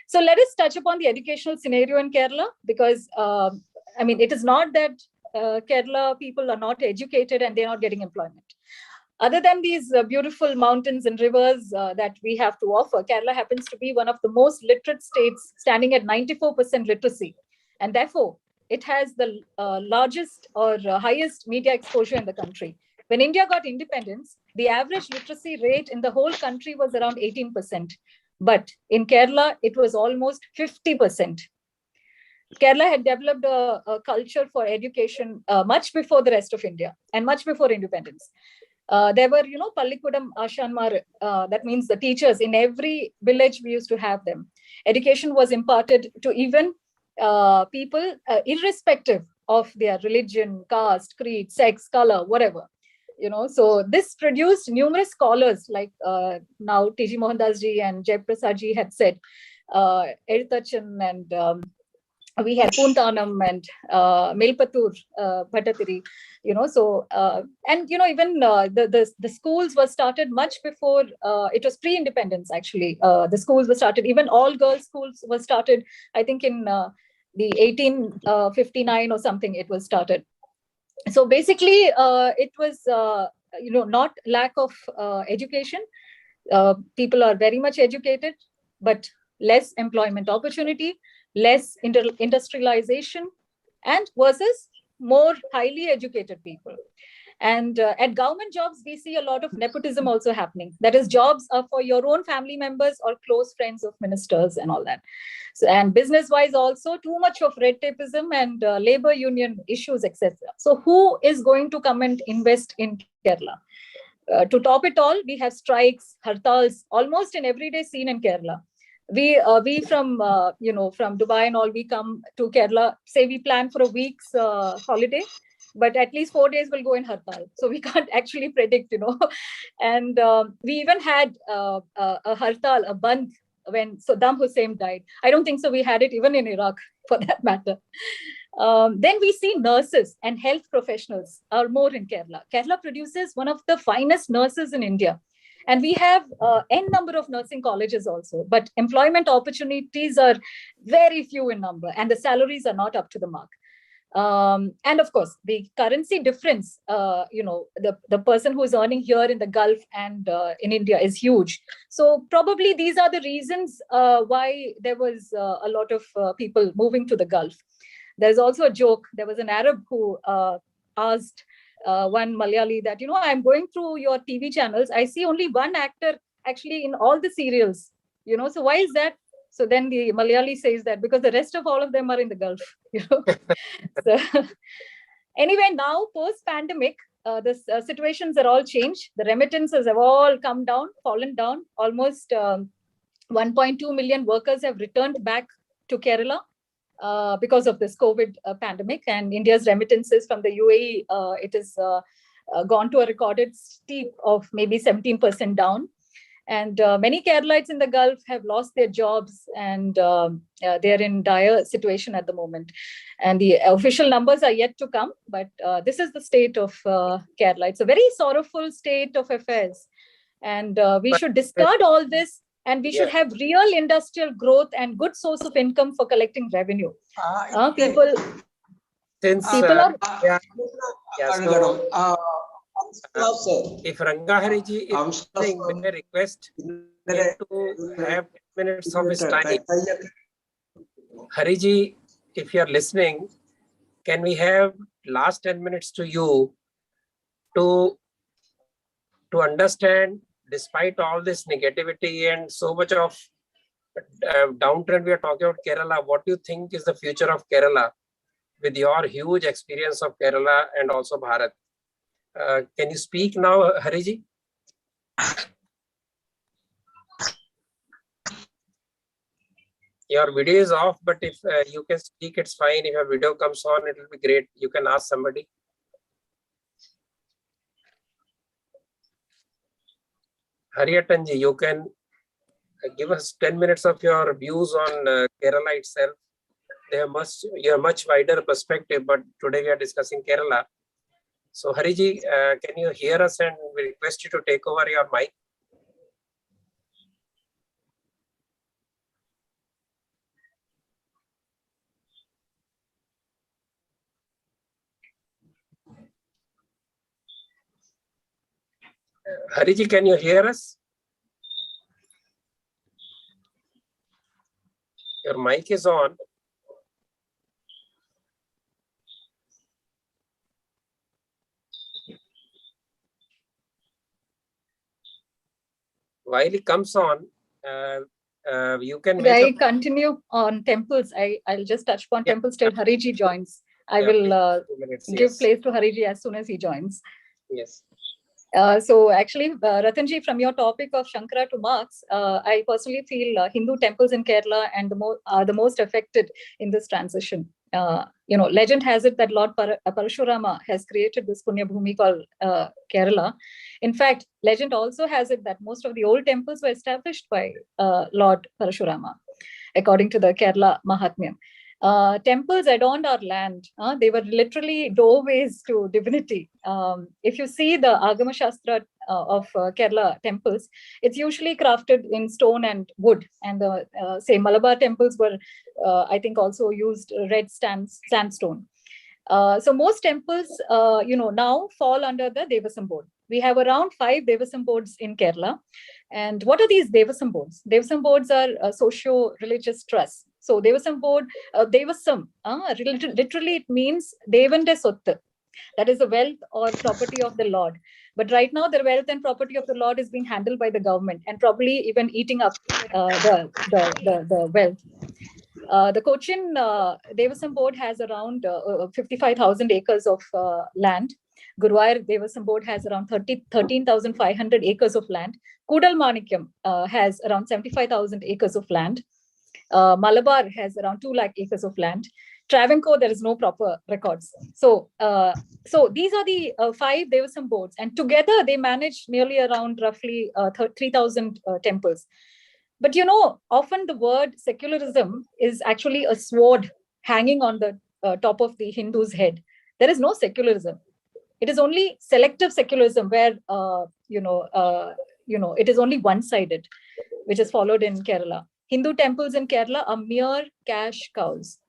So let us touch upon the educational scenario in Kerala, because, it is not that Kerala people are not educated and they're not getting employment. Other than these beautiful mountains and rivers that we have to offer, Kerala happens to be one of the most literate states, standing at 94% literacy. And therefore, it has the largest or highest media exposure in the country. When India got independence, the average literacy rate in the whole country was around 18%. But in Kerala, it was almost 50%. Kerala had developed a culture for education much before the rest of India and much before independence. There were, Pallikudam Ashanmar, that means the teachers in every village, we used to have them. Education was imparted to even people, irrespective of their religion, caste, creed, sex, color, whatever. So this produced numerous scholars, like now T.G. Mohandas ji and Jayaprasad ji had said, Edutachan, and we had Puntanam and Melpatur Bhattatiri, so, and, even the schools were started much before, it was pre-independence, actually. The schools were started, even all girls schools were started, I think in the 1859 or something, it was started. So basically, it was, not lack of education. People are very much educated, but less employment opportunity, less industrialization, and versus more highly educated people. And at government jobs, we see a lot of nepotism also happening. That is, jobs are for your own family members or close friends of ministers and all that. So, and business-wise also, too much of red tapeism and labor union issues, etc. So who is going to come and invest in Kerala? To top it all, we have strikes, hartals, almost an everyday scene in Kerala. We from from Dubai and all, we come to Kerala, say we plan for a week's holiday, but at least 4 days will go in hartal. So we can't actually predict, And we even had a hartal, a bandh, when Saddam Hussein died. I don't think so. We had it even in Iraq, for that matter. Then we see nurses and health professionals are more in Kerala. Kerala produces one of the finest nurses in India. And we have n number of nursing colleges also, but employment opportunities are very few in number, and the salaries are not up to the mark. And of course, the currency difference, the person who is earning here in the Gulf and in India is huge. So probably these are the reasons why there was a lot of people moving to the Gulf. There's also a joke. There was an Arab who asked one Malayali that, I'm going through your TV channels. I see only one actor actually in all the serials, so why is that? So then the Malayali says that because the rest of all of them are in the Gulf. So anyway, now post-pandemic, the situations are all changed. The remittances have all fallen down. Almost 1.2 million workers have returned back to Kerala because of this COVID pandemic, and India's remittances from the UAE, it has gone to a recorded steep of maybe 17% down. And many Keralites in the Gulf have lost their jobs, and they're in dire situation at the moment. And the official numbers are yet to come, but this is the state of Kerala. It's a very sorrowful state of affairs. And we should discard all this, and we should have real industrial growth and good source of income for collecting revenue. People are... if Rangahariji is listening, may I request him to have 10 minutes of his time. Hariji, if you are listening, can we have last 10 minutes to you to understand, despite all this negativity and so much of downtrend we are talking about Kerala, what do you think is the future of Kerala with your huge experience of Kerala and also Bharat? Can you speak now, Hariji? Your video is off, but if you can speak, it's fine. If your video comes on, it will be great. You can ask somebody. Hariyatanji, you can give us 10 minutes of your views on Kerala itself. You have much wider perspective, but today we are discussing Kerala. So Hariji, can you hear us, and we request you to take over your mic? Hariji, can you hear us? Your mic is on. While it comes on, you can make continue on temples. I'll just touch upon temples till Hariji joins. I will give place to Hariji as soon as he joins. Yes. So actually, Ratanji, from your topic of Shankara to Marx, I personally feel Hindu temples in Kerala are the most affected in this transition. Legend has it that Lord Parashurama has created this Punya Bhumi called Kerala. In fact, legend also has it that most of the old temples were established by Lord Parashurama, according to the Kerala Mahatmyam. Temples adorned our land. They were literally doorways to divinity. If you see the Agama Shastra of Kerala temples, it's usually crafted in stone and wood. And the say Malabar temples were, I think, also used red sandstone. So most temples, now fall under the Devasam board. We have around 5 Devasam boards in Kerala. And what are these Devasam boards? Devasam boards are socio-religious trusts. So Devasam board, Devasam, literally it means Devante Sottu. That is the wealth or property of the Lord. But right now, the wealth and property of the Lord is being handled by the government and probably even eating up the wealth. The Cochin Devasam board has around 55,000 acres of land. Guruvayur Devasam board has around 13,500 acres of land. Kudal Manikyam has around 75,000 acres of land. Malabar has around 2 lakh acres of land. Travancore, there is no proper records. So these are the 5 Devasam boards, and together they manage nearly around roughly 3,000 temples. But often the word secularism is actually a sword hanging on the top of the Hindu's head. There is no secularism. It is only selective secularism where it is only one-sided, which is followed in Kerala. Hindu temples in Kerala are mere cash cows.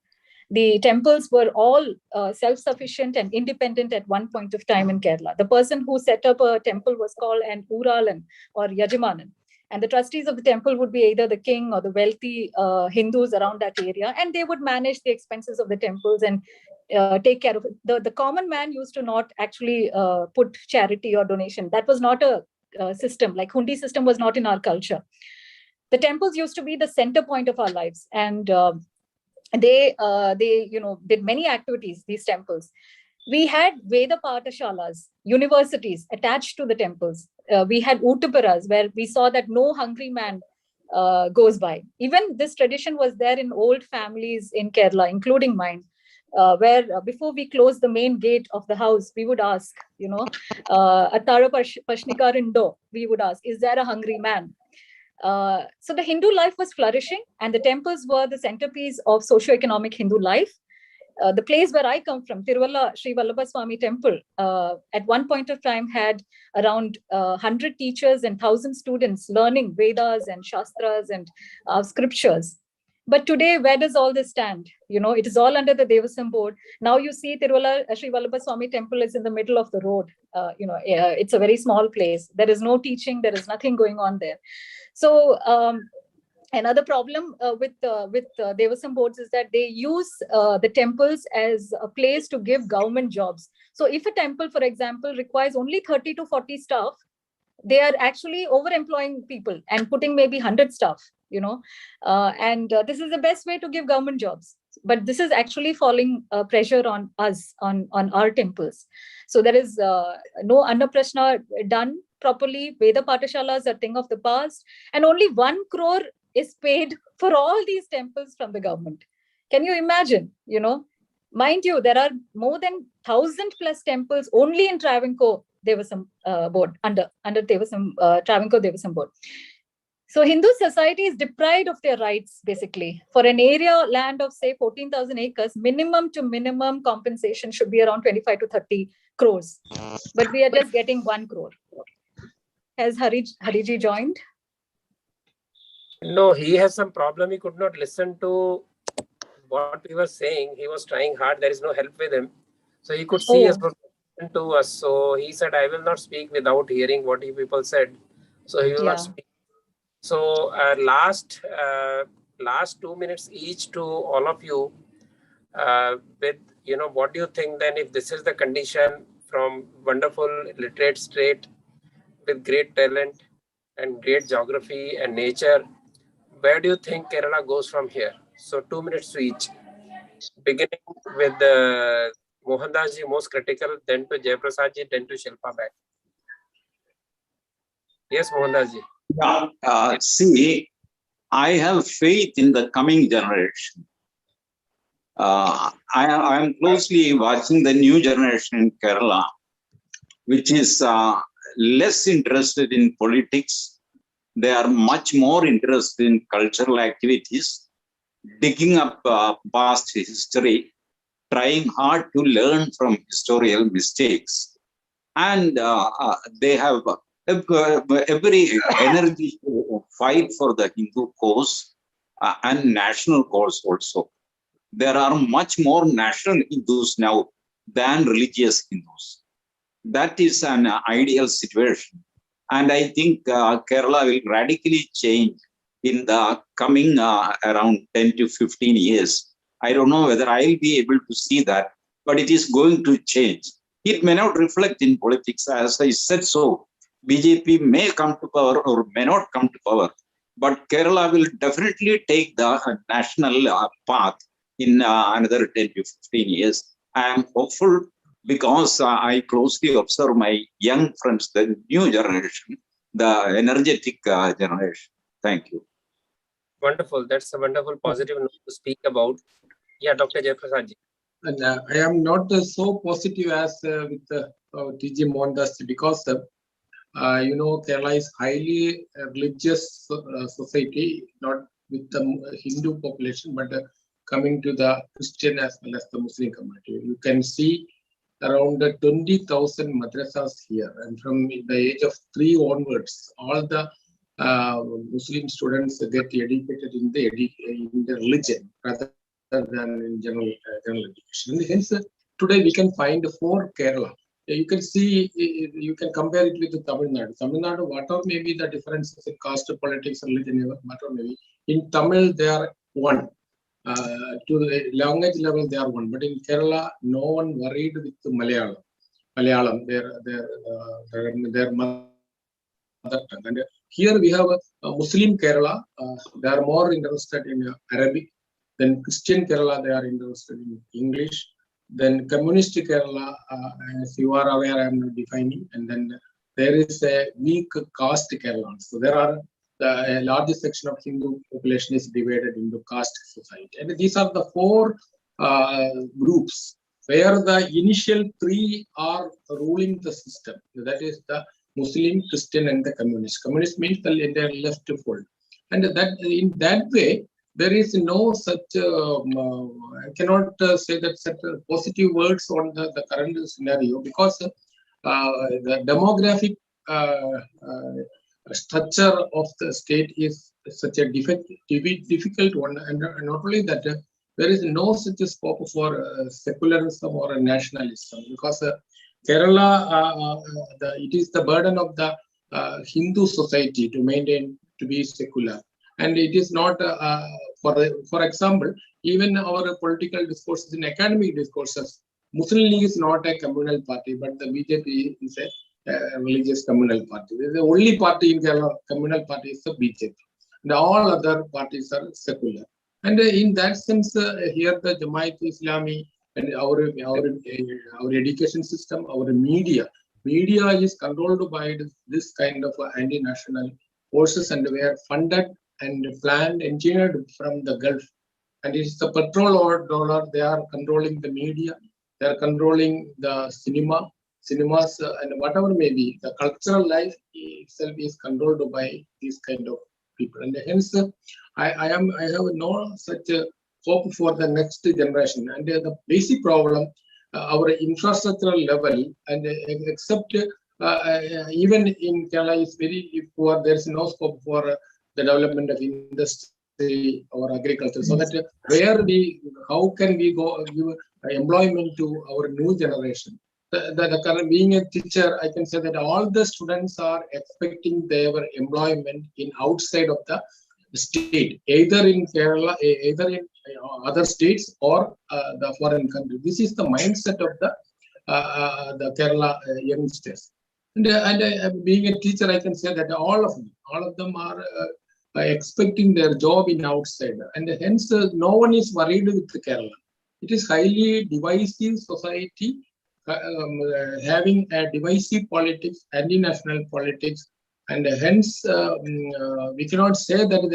The temples were all self-sufficient and independent at one point of time in Kerala. The person who set up a temple was called an Uralan or Yajimanan. And the trustees of the temple would be either the king or the wealthy Hindus around that area. And they would manage the expenses of the temples and take care of it. The common man used to not actually put charity or donation. That was not a system. Like Hundi system was not in our culture. The temples used to be the center point of our lives. And they did many activities, these temples. We had Veda Patashalas, universities attached to the temples. We had Uttaparas, where we saw that no hungry man goes by. Even this tradition was there in old families in Kerala, including mine, where before we close the main gate of the house, we would ask, Attara Pashnika Rindo, we would ask, is there a hungry man? So the Hindu life was flourishing, and the temples were the centerpiece of socio-economic Hindu life. The place where I come from, Tiruvalla Sri Vallabha Swami Temple, at one point of time had around 100 teachers and 1,000 students learning Vedas and Shastras and scriptures. But today, where does all this stand? It is all under the Devasam board. Now you see Tiruvalla Sri Vallabha Swami Temple is in the middle of the road. It's a very small place. There is no teaching. There is nothing going on there. So another problem with Devasam boards is that they use the temples as a place to give government jobs. So if a temple, for example, requires only 30 to 40 staff, they are actually overemploying people and putting maybe 100 staff, and this is the best way to give government jobs. But this is actually falling pressure on us, on our temples. So there is no Annaprashna done properly. Veda Patashalas are a thing of the past, and only 1 crore is paid for all these temples from the government. Can you imagine? Mind you, there are more than 1,000 plus temples only in Travancore Devasam board, under Devasam, Travancore Devasam board. So Hindu society is deprived of their rights, basically. For an area land of, say, 14,000 acres, minimum to minimum compensation should be around 25 to 30 crores. But we are just getting 1 crore. Has Hariji joined? No, he has some problem. He could not listen to what we were saying. He was trying hard. There is no help with him. So he could see us, but listen to us. So he said, I will not speak without hearing what you people said. So he will not speak. So last 2 minutes each to all of you with, what do you think then, if this is the condition from wonderful literate state with great talent and great geography and nature, where do you think Kerala goes from here? So 2 minutes to each, beginning with Mohandas ji, most critical, then to Jayaprasad ji, then to Shilpa back. Yes, Mohandas ji. See, I have faith in the coming generation. I am closely watching the new generation in Kerala, which is less interested in politics. They are much more interested in cultural activities, digging up past history, trying hard to learn from historical mistakes. And they have every energy to fight for the Hindu cause and national cause also. There are much more national Hindus now than religious Hindus. That is an ideal situation. And I think Kerala will radically change in the coming around 10 to 15 years. I don't know whether I'll be able to see that, but it is going to change. It may not reflect in politics, as I said so. BJP may come to power or may not come to power, but Kerala will definitely take the national path in another 10 to 15 years. I am hopeful because I closely observe my young friends, the new generation, the energetic generation. Thank you. Wonderful. That's a wonderful positive note to speak about. Yeah, Dr. Jayaprasad ji. And I am not so positive as with TG Mohandas because Kerala is highly religious society, not with the Hindu population, but coming to the Christian as well as the Muslim community. You can see around 20,000 madrasas here, and from the age of 3 onwards, all the Muslim students get educated in the religion rather than in general education. And hence, today we can find 4 Kerala. You can see, you can compare it with Tamil Nadu. Tamil Nadu, whatever may be the differences in caste, politics, religion, whatever may be, in Tamil they are one. To the language level they are one. But in Kerala, no one worried with Malayalam, their mother tongue. And here we have a Muslim Kerala. They are more interested in Arabic. Then Christian Kerala, they are interested in English. Then Communist Kerala, as you are aware, I am not defining. And then there is a weak caste Kerala. So there are a large section of Hindu population is divided into caste society. And these are the 4 groups where the initial 3 are ruling the system. That is the Muslim, Christian, and the Communist. Communist means the left fold. And that in that way, there is no such, I cannot say that such positive words on the current scenario because the demographic structure of the state is such a difficult one. And not only that, there is no such a scope for secularism or nationalism because Kerala, it is the burden of the Hindu society to maintain, to be secular. And it is not, for example, even our political discourses in academic discourses, Muslim League is not a communal party, but the BJP is a religious communal party. The only party in Kerala, communal party, is the BJP. And all other parties are secular. And in that sense, here the Jamaat Islami and our education system, our media is controlled by this kind of anti-national forces, and we are funded and planned, engineered from the Gulf. And it's the petrol or dollar, they are controlling the media, they are controlling the cinemas, and whatever may be, the cultural life itself is controlled by these kind of people. And hence, I have no such hope for the next generation. And the basic problem, our infrastructural level, and except even in Kerala is very poor, there is no scope for the development of industry or agriculture. So that how can we go give employment to our new generation? The current, being a teacher, I can say that all the students are expecting their employment in outside of the state, either in Kerala, either in other states or the foreign country. This is the mindset of the Kerala youngsters. And being a teacher, I can say that all of them are expecting their job in outside, and hence no one is worried with Kerala. It is highly divisive society, having a divisive politics, anti-national politics, and hence we cannot say that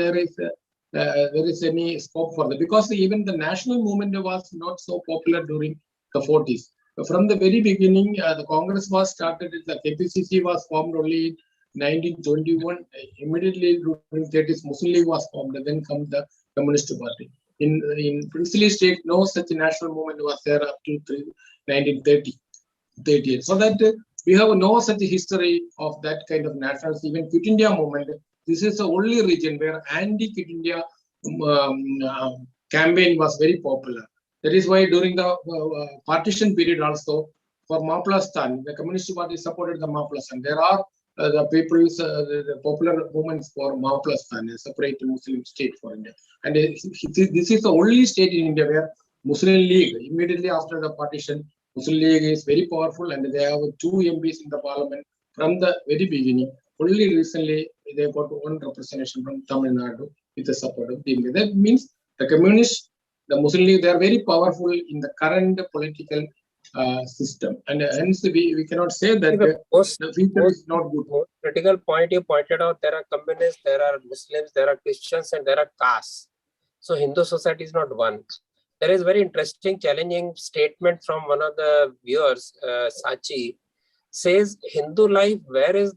there is any scope for that, because even the national movement was not so popular during the 40s. From the very beginning, the Congress was started, the KPCC was formed only in 1921. Immediately during 30s, Muslim League was formed, and then comes the Communist Party. In princely state, no such national movement was there up to 1938. So that we have no such history of that kind of nationalism. Even Quit India movement, this is the only region where anti-Quit India campaign was very popular. That is why during the partition period also, for Maplastan, the Communist Party supported the Maplastan. There are the people's the popular movements for Mahaprasthana, a separate Muslim state for India. And this is the only state in India where Muslim League, immediately after the partition, Muslim League is very powerful and they have 2 MPs in the parliament from the very beginning. Only recently they got one representation from Tamil Nadu with the support of the. That means the communists, the Muslim League, they are very powerful in the current political system, and hence we cannot say that the future is not good. Most critical point you pointed out, there are communists, there are Muslims, there are Christians, and there are castes. So Hindu society is not one. There is very interesting, challenging statement from one of the viewers, Sachi, says Hindu life, where do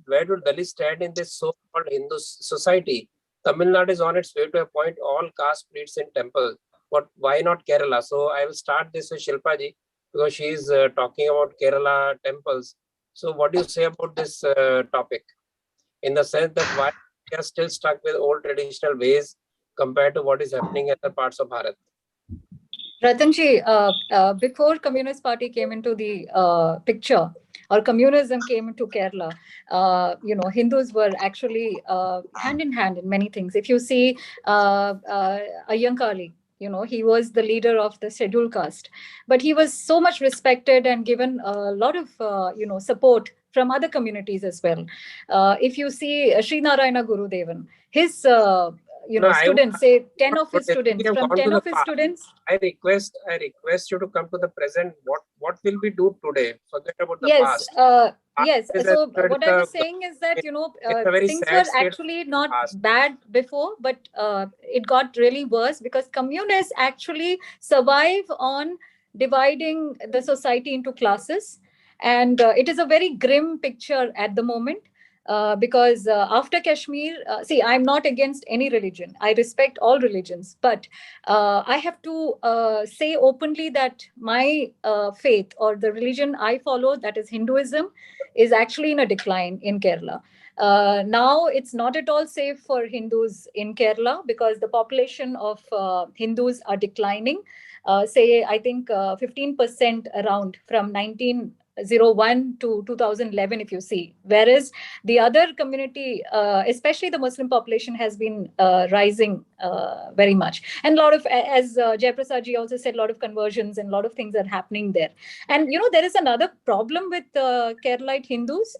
Dalits stand in this so-called Hindu society? Tamil Nadu is on its way to appoint all caste priests in temple. But why not Kerala? So I will start this with Shilpa ji, because she is talking about Kerala temples. So what do you say about this topic? In the sense that why we are still stuck with old traditional ways compared to what is happening in other parts of Bharat? Ratanji, before Communist Party came into the picture, or communism came into Kerala, Hindus were actually hand in hand in many things. If you see Ayyankali, he was the leader of the scheduled caste, but he was so much respected and given a lot of, support from other communities as well. If you see Sri Narayana Guru Devan, his students, say 10 of his students, from 10 of his students. I request you to come to the present. What will we do today? Forget about the past. Yes. So what I was saying is that, things were actually not bad before, but it got really worse because communists actually survive on dividing the society into classes. And it is a very grim picture at the moment. Because after Kashmir, see, I'm not against any religion. I respect all religions. But I have to say openly that my faith or the religion I follow, that is Hinduism, is actually in a decline in Kerala. Now, it's not at all safe for Hindus in Kerala because the population of Hindus are declining. I think 15% around from 1901 to 2011, if you see. Whereas the other community, especially the Muslim population, has been rising very much. And a lot of, as Jayaprasad ji also said, a lot of conversions and a lot of things are happening there. And, there is another problem with Keralite Hindus.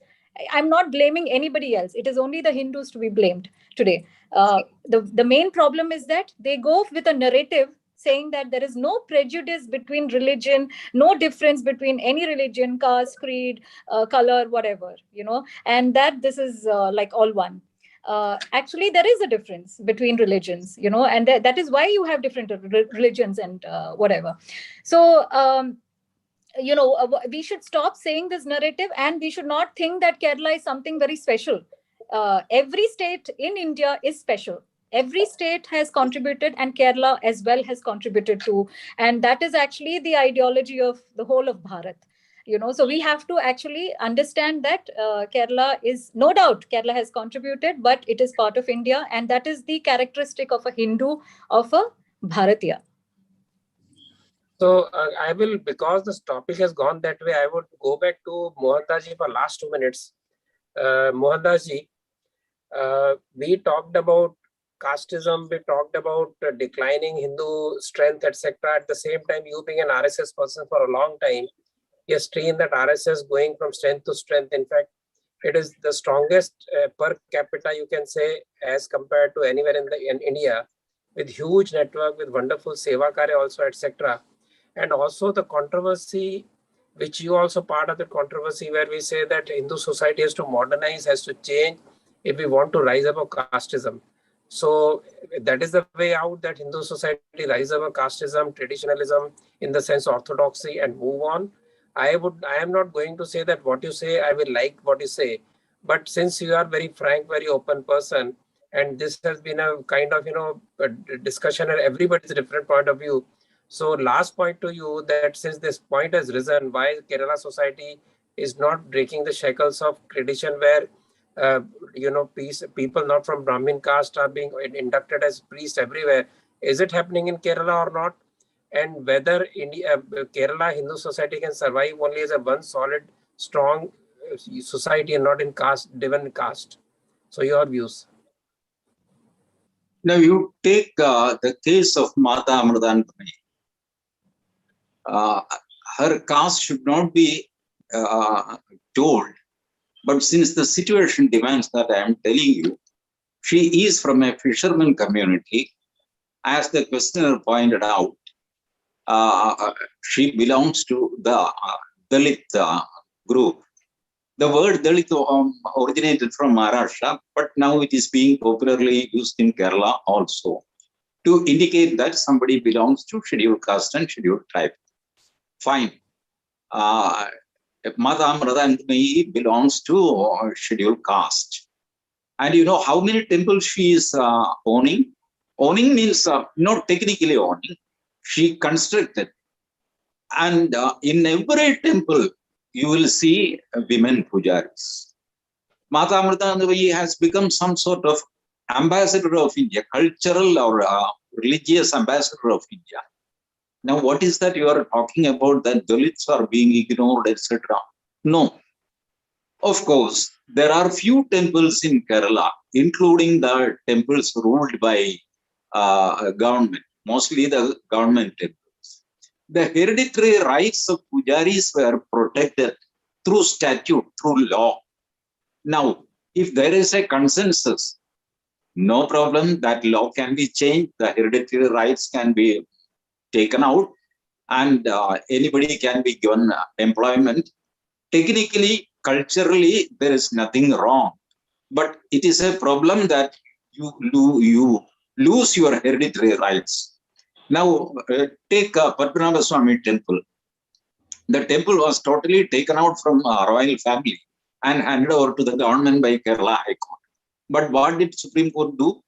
I'm not blaming anybody else. It is only the Hindus to be blamed today. The main problem is that they go with a narrative saying that there is no prejudice between religion, no difference between any religion, caste, creed, color, whatever, and that this is like all one. Actually, there is a difference between religions, and that is why you have different religions and whatever. So, we should stop saying this narrative, and we should not think that Kerala is something very special. Every state in India is special. Every state has contributed, and Kerala as well has contributed to. And that is actually the ideology of the whole of Bharat. So we have to actually understand that Kerala is, no doubt, Kerala has contributed, but it is part of India. And that is the characteristic of a Hindu, of a Bharatiya. So I will, because this topic has gone that way, I would go back to Mohandas ji for last 2 minutes. Mohandas ji, we talked about casteism, we talked about declining Hindu strength, etc. At the same time, you being an RSS person for a long time, you have seen that RSS going from strength to strength. In fact, it is the strongest per capita, you can say, as compared to anywhere in India, with huge network, with wonderful seva karya also, etc. And also the controversy, which you also part of the controversy, where we say that Hindu society has to modernize, has to change if we want to rise above casteism. So that is the way out, that Hindu society rise above casteism, traditionalism, in the sense orthodoxy, and move on. I am not going to say that what you say, I will like what you say. But since you are very frank, very open person, and this has been a kind of, a discussion and everybody's different point of view. So last point to you, that since this point has risen, why Kerala society is not breaking the shackles of tradition where, people not from Brahmin caste are being inducted as priests everywhere. Is it happening in Kerala or not? And whether Kerala Hindu society can survive only as a one solid, strong society and not in caste, driven caste. So your views. Now you take the case of Mata Amrudantamai. Her caste should not be told, but since the situation demands that, I am telling you, she is from a fisherman community. As the questioner pointed out, she belongs to the Dalit group. The word Dalit originated from Maharashtra, but now it is being popularly used in Kerala also to indicate that somebody belongs to scheduled caste and scheduled tribe. Fine. Mata Amrudantamai belongs to scheduled caste. And you know how many temples she is owning? Owning means not technically owning. She constructed. And in every temple, you will see women pujaris. Mata Amrudantamai has become some sort of ambassador of India, cultural or religious ambassador of India. Now, what is that you are talking about, that Dalits are being ignored, etc.? No. Of course, there are few temples in Kerala, including the temples ruled by government, mostly the government temples. The hereditary rights of pujaris were protected through statute, through law. Now, if there is a consensus, no problem, that law can be changed, the hereditary rights can be taken out, and anybody can be given employment. Technically, culturally, there is nothing wrong, but it is a problem that you lose your hereditary rights. Now, take Padmanabha Swami temple. The temple was totally taken out from royal family and handed over to the government by Kerala High Court. But what did Supreme Court do?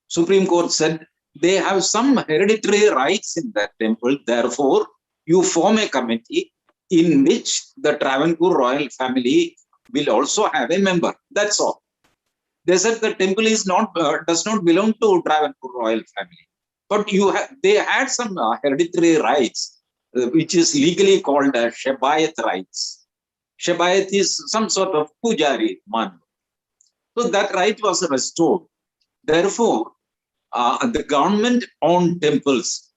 Supreme Court said they have some hereditary rights in that temple. Therefore, you form a committee in which the Travancore royal family will also have a member. That's all. They said the temple is not does not belong to Travancore royal family, but they had some hereditary rights, which is legally called Shebayat rights. Shebayat is some sort of pujari man. So that right was restored. Therefore, the government-owned temples,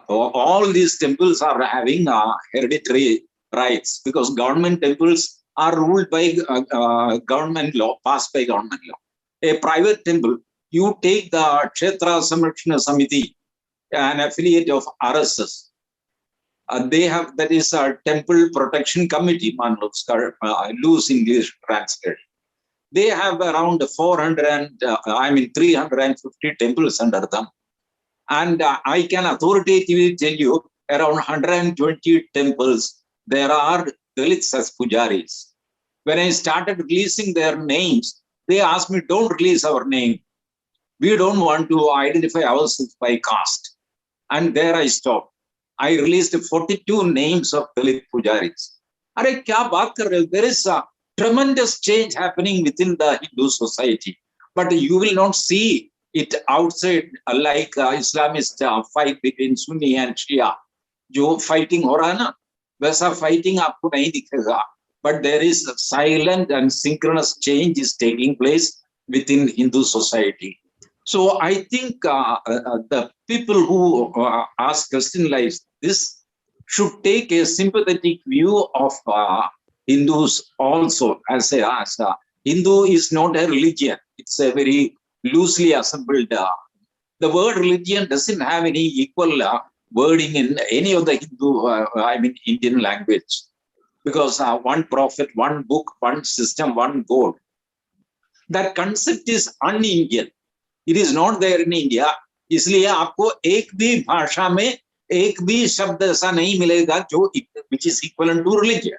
all these temples are having hereditary rights because government temples are ruled by government law, passed by government law. A private temple, you take the Kshetra Samrakshana Samiti, an affiliate of RSS. They have, that is a Temple Protection Committee, loose English translation. They have around 350 temples under them. And I can authoritatively tell you, around 120 temples, there are Dalits as pujaris. When I started releasing their names, they asked me, don't release our name. We don't want to identify ourselves by caste. And there I stopped. I released 42 names of Dalit pujaris. There is a tremendous change happening within the Hindu society, but you will not see it outside like Islamist fight between Sunni and Shia. Jo fighting ho raha na, वैसा fighting आपको नहीं दिखेगा. But there is a silent and synchronous change is taking place within Hindu society. So I think the people who ask question like this should take a sympathetic view of Hindus also. As a Hindu is not a religion; it's a very loosely assembled. The word religion doesn't have any equal wording in any of the Hindu, Indian language, because one prophet, one book, one system, one God. That concept is un-Indian. It is not there in India. इसलिए आपको एक भी भाषा में एक भी शब्द ऐसा नहीं मिलेगा जो which is equivalent to religion.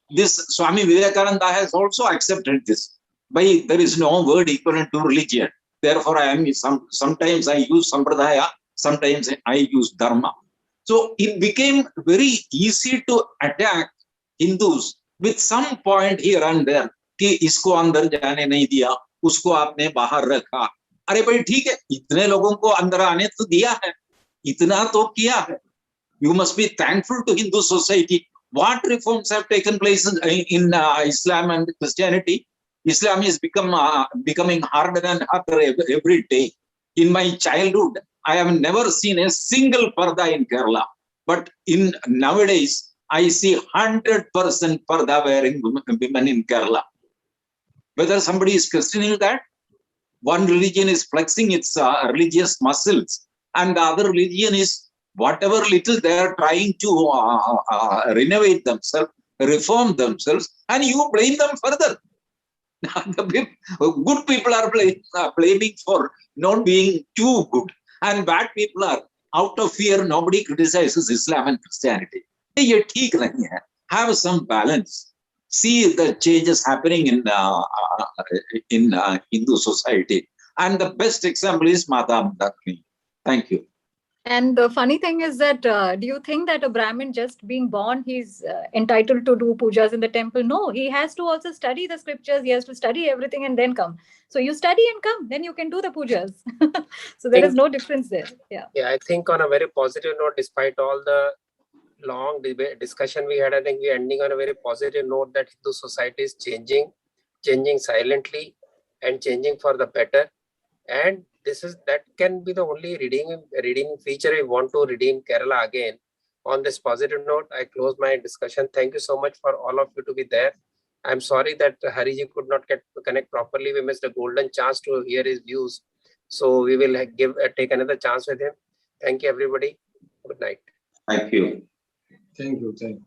This Swami Vivekananda has also accepted this. By there is no word equivalent to religion. Therefore, sometimes I use sampradaya, sometimes I use dharma. So it became very easy to attack Hindus with some point here and there कि इसको अंदर जाने नहीं दिया, उसको आपने बाहर रखा. अरे भाई ठीक है, इतने लोगों को अंदर आने तो दिया है, इतना तो किया है. You must be thankful to Hindu society What reforms have taken place in Islam and Christianity? Islam is becoming harder and harder every day. In my childhood, I have never seen a single parda in Kerala. But in nowadays, I see 100% parda wearing women in Kerala. Whether somebody is questioning that, one religion is flexing its religious muscles, and the other religion is whatever little they are trying to renovate themselves, reform themselves, and you blame them further. Good people are blaming for not being too good, and bad people are out of fear. Nobody criticizes Islam and Christianity. Have some balance. See the changes happening in Hindu society, and the best example is Mata Mandakini. Thank you. And the funny thing is that, do you think that a Brahmin just being born, he's entitled to do pujas in the temple? No, he has to also study the scriptures. He has to study everything and then come. So you study and come, then you can do the pujas. So there is no difference there. Yeah. Yeah, I think on a very positive note, despite all the long debate discussion we had, I think we're ending on a very positive note that Hindu society is changing silently and changing for the better. And that can be the only redeeming feature we want to redeem Kerala again. On this positive note, I close my discussion. Thank you so much for all of you to be there. I'm sorry that Hariji could not connect properly. We missed a golden chance to hear his views. So we will take another chance with him. Thank you, everybody. Good night. Thank you. Thank you. Thank you.